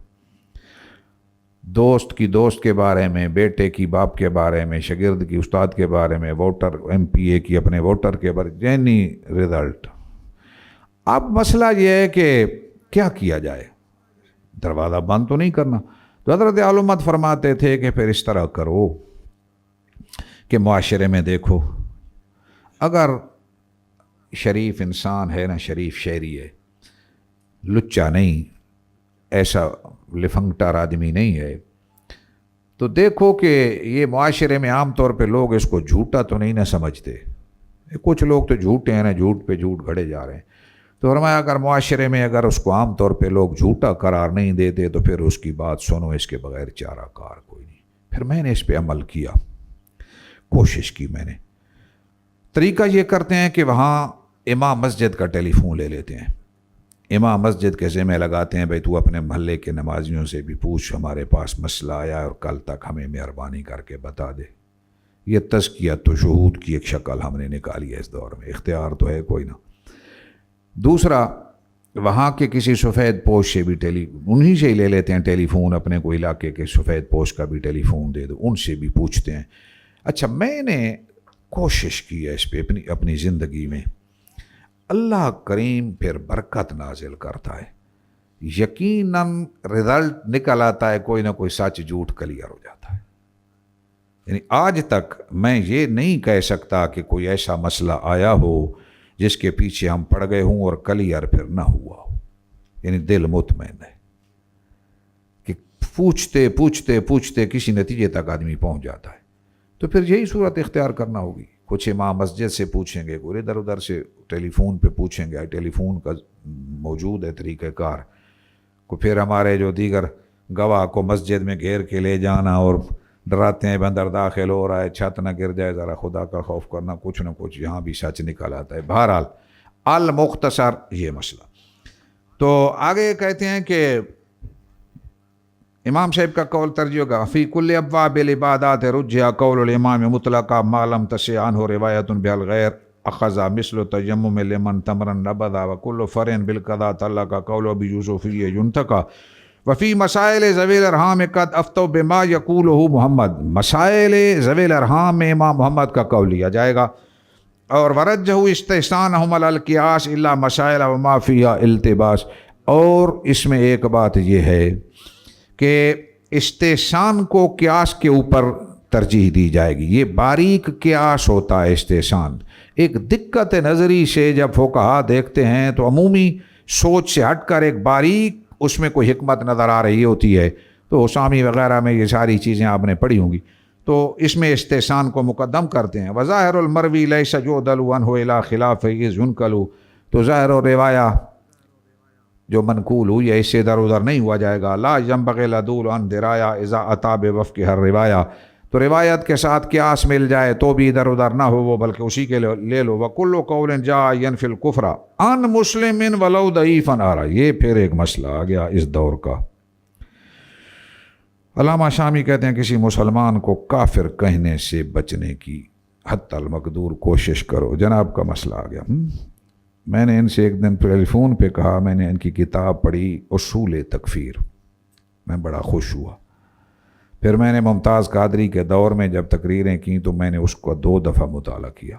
دوست کی دوست کے بارے میں، بیٹے کی باپ کے بارے میں، شاگرد کی استاد کے بارے میں، ووٹر MPA کی اپنے ووٹر کے بارے میں، جینی رزلٹ۔ اب مسئلہ یہ ہے کہ کیا کیا جائے، دروازہ بند تو نہیں کرنا۔ تو حضرت علامت فرماتے تھے کہ پھر اس طرح کرو کہ معاشرے میں دیکھو، اگر شریف انسان ہے نا، شریف شہری ہے، لچا نہیں، ایسا لفنگٹار آدمی نہیں ہے، تو دیکھو کہ یہ معاشرے میں عام طور پہ لوگ اس کو جھوٹا تو نہیں نہ سمجھتے، کچھ لوگ تو جھوٹے ہیں نا، جھوٹ پہ جھوٹ گھڑے جا رہے ہیں۔ تو فرمایا اگر معاشرے میں اگر اس کو عام طور پہ لوگ جھوٹا قرار نہیں دیتے تو پھر اس کی بات سنو، اس کے بغیر چارہ کار کوئی نہیں۔ پھر میں نے اس پہ عمل کیا، کوشش کی میں نے۔ طریقہ یہ کرتے ہیں کہ وہاں امام مسجد کا ٹیلی فون لے لیتے ہیں، امام مسجد کے ذمہ لگاتے ہیں بھائی تو اپنے محلے کے نمازیوں سے بھی پوچھ، ہمارے پاس مسئلہ آیا اور کل تک ہمیں مہربانی کر کے بتا دے۔ یہ تزکیۃ و شہود کی ایک شکل ہم نے نکالی ہے اس دور میں، اختیار تو ہے کوئی نہ۔ دوسرا، وہاں کے کسی سفید پوش سے بھی انہی سے ہی لے لیتے ہیں ٹیلی فون، اپنے کوئی علاقے کے سفید پوش کا بھی ٹیلی فون دے دو، ان سے بھی پوچھتے ہیں۔ اچھا، میں نے کوشش کی ہے اس پہ اپنی زندگی میں، اللہ کریم پھر برکت نازل کرتا ہے، یقیناً رزلٹ نکل آتا ہے، کوئی نہ کوئی سچ جھوٹ کلیئر ہو جاتا ہے۔ یعنی آج تک میں یہ نہیں کہہ سکتا کہ کوئی ایسا مسئلہ آیا ہو جس کے پیچھے ہم پڑ گئے ہوں اور کلیئر پھر نہ ہوا ہو۔ یعنی دل مطمئن ہے کہ پوچھتے پوچھتے پوچھتے کسی نتیجے تک آدمی پہنچ جاتا ہے۔ تو پھر یہی صورت اختیار کرنا ہوگی، کچھ امام مسجد سے پوچھیں گے، کوئی ادھر ادھر سے ٹیلی فون پہ پوچھیں گے، ٹیلی فون کا موجود ہے طریقہ کار کو، پھر ہمارے جو دیگر گواہ کو مسجد میں گھیر کے لے جانا اور ڈراتے ہیں بندر داخل ہو رہا ہے، چھت نہ گر جائے، ذرا خدا کا خوف کرنا، کچھ نہ کچھ یہاں بھی سچ نکل آتا ہے۔ بہرحال المختصر یہ مسئلہ تو آگے کہتے ہیں کہ امام صاحب کا قول ترجیح ہوگا فی کل ابواب العبادات رجح قول الامام مطلقا ما لم تشع عنہ روایت بالغیر اخذ مثل تیمم لمن تمرا نبذا وکل فرع بالقضاء تعلق قول ابی یوسفی ينتقى وفی مسائل ذوی الارحام قد افتوا بما یقولہ محمد، مسائل ذوی الارحام میں امام محمد کا قول لیا جائے گا. اور ورجہ استحسانہم علی القیاس الا مسائل وما فیہا التباس. اور اس میں ایک بات یہ ہے کہ استحسان کو قیاس کے اوپر ترجیح دی جائے گی. یہ باریک قیاس ہوتا ہے استحسان. ایک دقت نظری سے جب فقہا دیکھتے ہیں تو عمومی سوچ سے ہٹ کر ایک باریک اس میں کوئی حکمت نظر آ رہی ہوتی ہے. تو اسامی وغیرہ میں یہ ساری چیزیں آپ نے پڑھی ہوں گی. تو اس میں استحسان کو مقدم کرتے ہیں. وظاہر المروی لیس جودل عنہ الی خلاف اذ ينقل. تو ظاہر و روایہ جو منقول ہوئی ہے اس سے ادھر ادھر نہیں ہوا جائے گا. لا ينبغي العدول عن درایا اذا اتى بوفق ہر روایہ. تو روایت کے ساتھ قیاس مل جائے تو بھی ادھر ادھر نہ ہو وہ بلکہ اسی کے لے لو. وکل قول جاء ينفي الكفر عن مسلم ولو ضعیفا. آ رہا یہ پھر ایک مسئلہ آ گیا اس دور کا. علامہ شامی کہتے ہیں کسی مسلمان کو کافر کہنے سے بچنے کی حتی المقدور کوشش کرو. جناب کا مسئلہ آ گیا. میں نے ان سے ایک دن ٹیلی فون پہ کہا میں نے ان کی کتاب پڑھی اصول تکفیر، میں بڑا خوش ہوا. پھر میں نے ممتاز قادری کے دور میں جب تقریریں کیں تو میں نے اس کو 2 دفعہ مطالعہ کیا.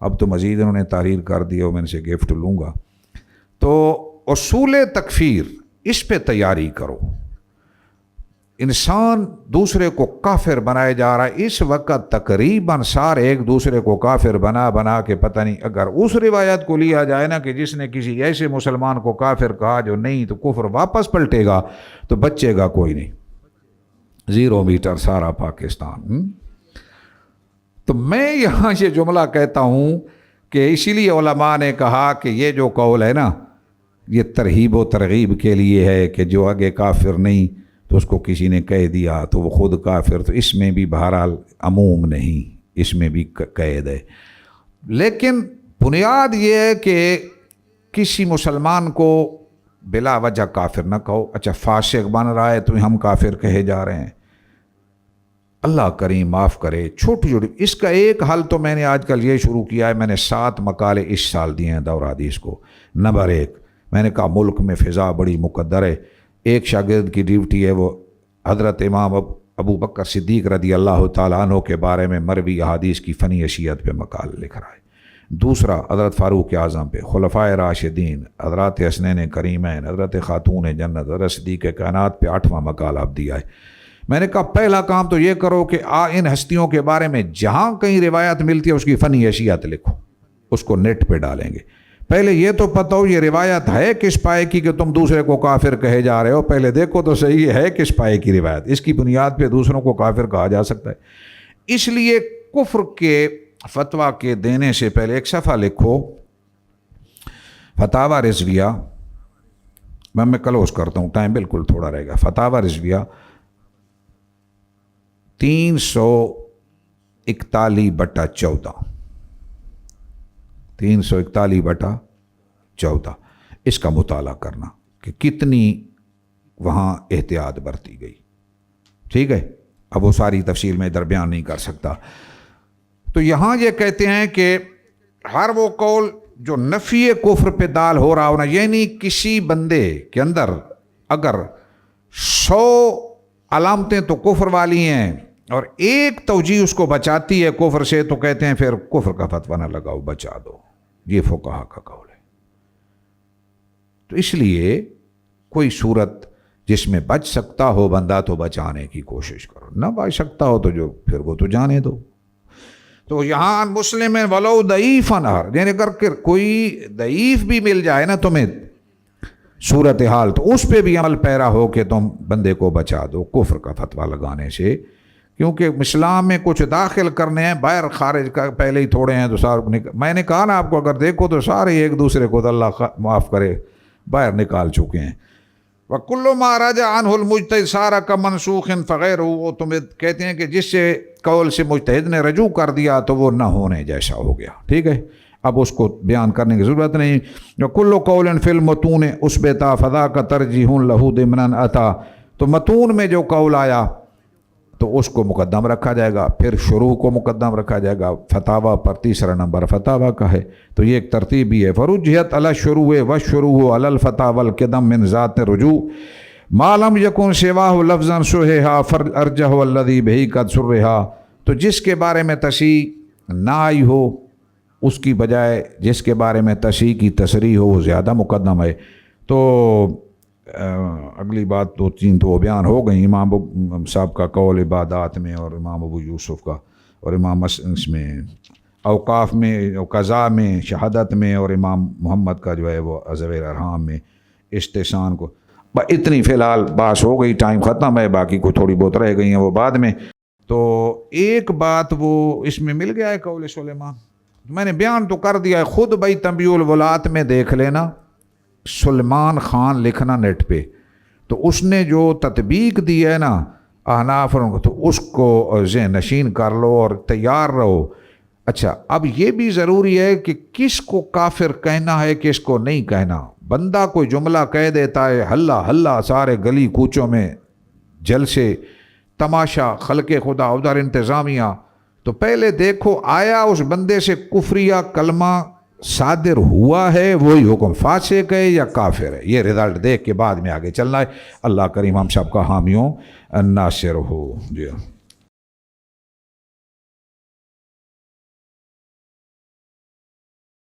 اب تو مزید انہوں نے تحریر کر دی اور میں ان سے گفٹ لوں گا. تو اصول تکفیر اس پہ تیاری کرو. انسان دوسرے کو کافر بنائے جا رہا ہے اس وقت. تقریباً سارے ایک دوسرے کو کافر بنا کے پتہ نہیں. اگر اس روایت کو لیا جائے نا کہ جس نے کسی ایسے مسلمان کو کافر کہا جو نہیں تو کفر واپس پلٹے گا تو بچے گا کوئی نہیں. 0 میٹر سارا پاکستان. تو میں یہاں یہ جملہ کہتا ہوں کہ اسی لیے علماء نے کہا کہ یہ جو قول ہے نا یہ ترہیب و ترغیب کے لیے ہے کہ جو آگے کافر نہیں تو اس کو کسی نے کہہ دیا تو وہ خود کافر. تو اس میں بھی بہرحال عموم نہیں، اس میں بھی قید ہے. لیکن بنیاد یہ ہے کہ کسی مسلمان کو بلا وجہ کافر نہ کہو. اچھا فاسق بن رہا ہے تو ہم کافر کہے جا رہے ہیں. اللہ کریم معاف کرے. چھوٹی چھوٹی اس کا ایک حل تو میں نے آج کل یہ شروع کیا ہے. میں نے 7 مقالے اس سال دیے ہیں دورہ حدیث کو. نمبر 1 میں نے کہا ملک میں فضا بڑی مقدر ہے. ایک شاگرد کی ڈیوٹی ہے وہ حضرت امام ابو بکر صدیق رضی اللہ تعالیٰ عنہ کے بارے میں مروی احادیث کی فنی اشیت پہ مقال لکھ رہا ہے. دوسرا حضرت فاروق اعظم پہ، خلفائے راشدین، حضرات حسنین کریمین، حضرت خاتون جنت، حضرت صدیق کائنات پہ 8واں مقال آپ دیا ہے. میں نے کہا پہلا کام تو یہ کرو کہ ان ہستیوں کے بارے میں جہاں کہیں روایت ملتی ہے اس کی فنی اشیات لکھو، اس کو نیٹ پہ ڈالیں گے. پہلے یہ تو پتہ ہو یہ روایت ہے کس پائے کی کہ تم دوسرے کو کافر کہے جا رہے ہو. پہلے دیکھو تو صحیح ہے کس پائے کی روایت. اس کی بنیاد پہ دوسروں کو کافر کہا جا سکتا ہے. اس لیے کفر کے فتویٰ کے دینے سے پہلے ایک صفحہ لکھو فتاوی رضویہ. میں کلوز کرتا ہوں، ٹائم بالکل تھوڑا رہے گا. فتاوی رضویہ 341/14 341/14 اس کا مطالعہ کرنا کہ کتنی وہاں احتیاط برتی گئی. ٹھیک ہے، اب وہ ساری تفصیل میں بیان نہیں کر سکتا. تو یہاں یہ کہتے ہیں کہ ہر وہ قول جو نفی کفر پہ دال ہو رہا ہونا، یعنی کسی بندے کے اندر اگر 100 علامتیں تو کفر والی ہیں اور ایک توجیہ اس کو بچاتی ہے کفر سے تو کہتے ہیں پھر کفر کا فتویٰ نہ لگاؤ، بچا دو. یہ فقہا کا قول ہے. تو اس لیے کوئی صورت جس میں بچ سکتا ہو بندہ تو بچانے کی کوشش کرو، نہ بچ سکتا ہو تو جو پھر وہ تو جانے دو. تو یہاں مسلم ہے ولو ضعیفا، یعنی اگر کوئی ضعیف بھی مل جائے نا تمہیں صورتحال تو اس پہ بھی عمل پیرا ہو کہ تم بندے کو بچا دو کفر کا فتویٰ لگانے سے. کیونکہ اسلام میں کچھ داخل کرنے ہیں باہر خارج کا پہلے ہی تھوڑے ہیں. تو سارے میں نے کہا نا آپ کو اگر دیکھو تو سارے ایک دوسرے کو تو اللہ معاف کرے باہر نکال چکے ہیں. وَكُلُّ مَا رَجَعَ عَنْهُ الْمُجْتَهِدُ صَارَ كَمَنْسُوخٍ فَغَيْرُهُ. وہ تمہیں کہتے ہیں کہ جس سے قول سے مجتہد نے رجوع کر دیا تو وہ نہ ہونے جیسا ہو گیا. ٹھیک ہے. اب اس کو بیان کرنے کی ضرورت نہیں. کل قول فی المتون اسبتا فضا کا ترجیح لہو دمنن عطا. تو متون میں جو قول آیا تو اس کو مقدم رکھا جائے گا، پھر شروع کو مقدم رکھا جائے گا. فتاویٰ پر تیسرا نمبر فتاویٰ کا ہے، تو یہ ایک ترتیب بھی ہے. فرجحت علی الشروع والشروع علی الفتاوی القدم من ذات رجوع ما لم یکن سواہ لفظا صحیحا فارجح الذی بہ قد صرحا. تو جس کے بارے میں تصحیح نہ آئی ہو اس کی بجائے جس کے بارے میں تصحیح کی تصریح ہو وہ زیادہ مقدم ہے. تو اگلی بات 2-3 تو بیان ہو گئی، امام صاحب کا قول عبادات میں، اور امام ابو یوسف کا، اور امام اس میں اوقاف میں، قضاء میں، شہادت میں، اور امام محمد کا جو ہے وہ ازویر ارحام میں استحسان کو. اتنی فی الحال باس ہو گئی، ٹائم ختم ہے، باقی کو تھوڑی بہت رہ گئی ہیں وہ بعد میں. تو ایک بات وہ اس میں مل گیا ہے قول سلیمان، میں نے بیان تو کر دیا ہے، خود بھائی تنبیہ الولات میں دیکھ لینا، سلیمان خان لکھنا نیٹ پہ، تو اس نے جو تطبیق دی ہے نا احناف کو، تو اس کو ذہن نشین کر لو اور تیار رہو. اچھا اب یہ بھی ضروری ہے کہ کس کو کافر کہنا ہے کس کو نہیں کہنا. بندہ کوئی جملہ کہہ دیتا ہے ہلا ہلا سارے گلی کوچوں میں جلسے تماشا خلق خدا ادھر انتظامیہ، تو پہلے دیکھو آیا اس بندے سے کفریہ کلمہ صادر ہوا ہے، وہی حکم فاسق ہے یا کافر ہے. یہ رزلٹ دیکھ کے بعد میں آگے چلنا ہے. اللہ کریم ہم سب کا حامیوں ناصر ہو. جی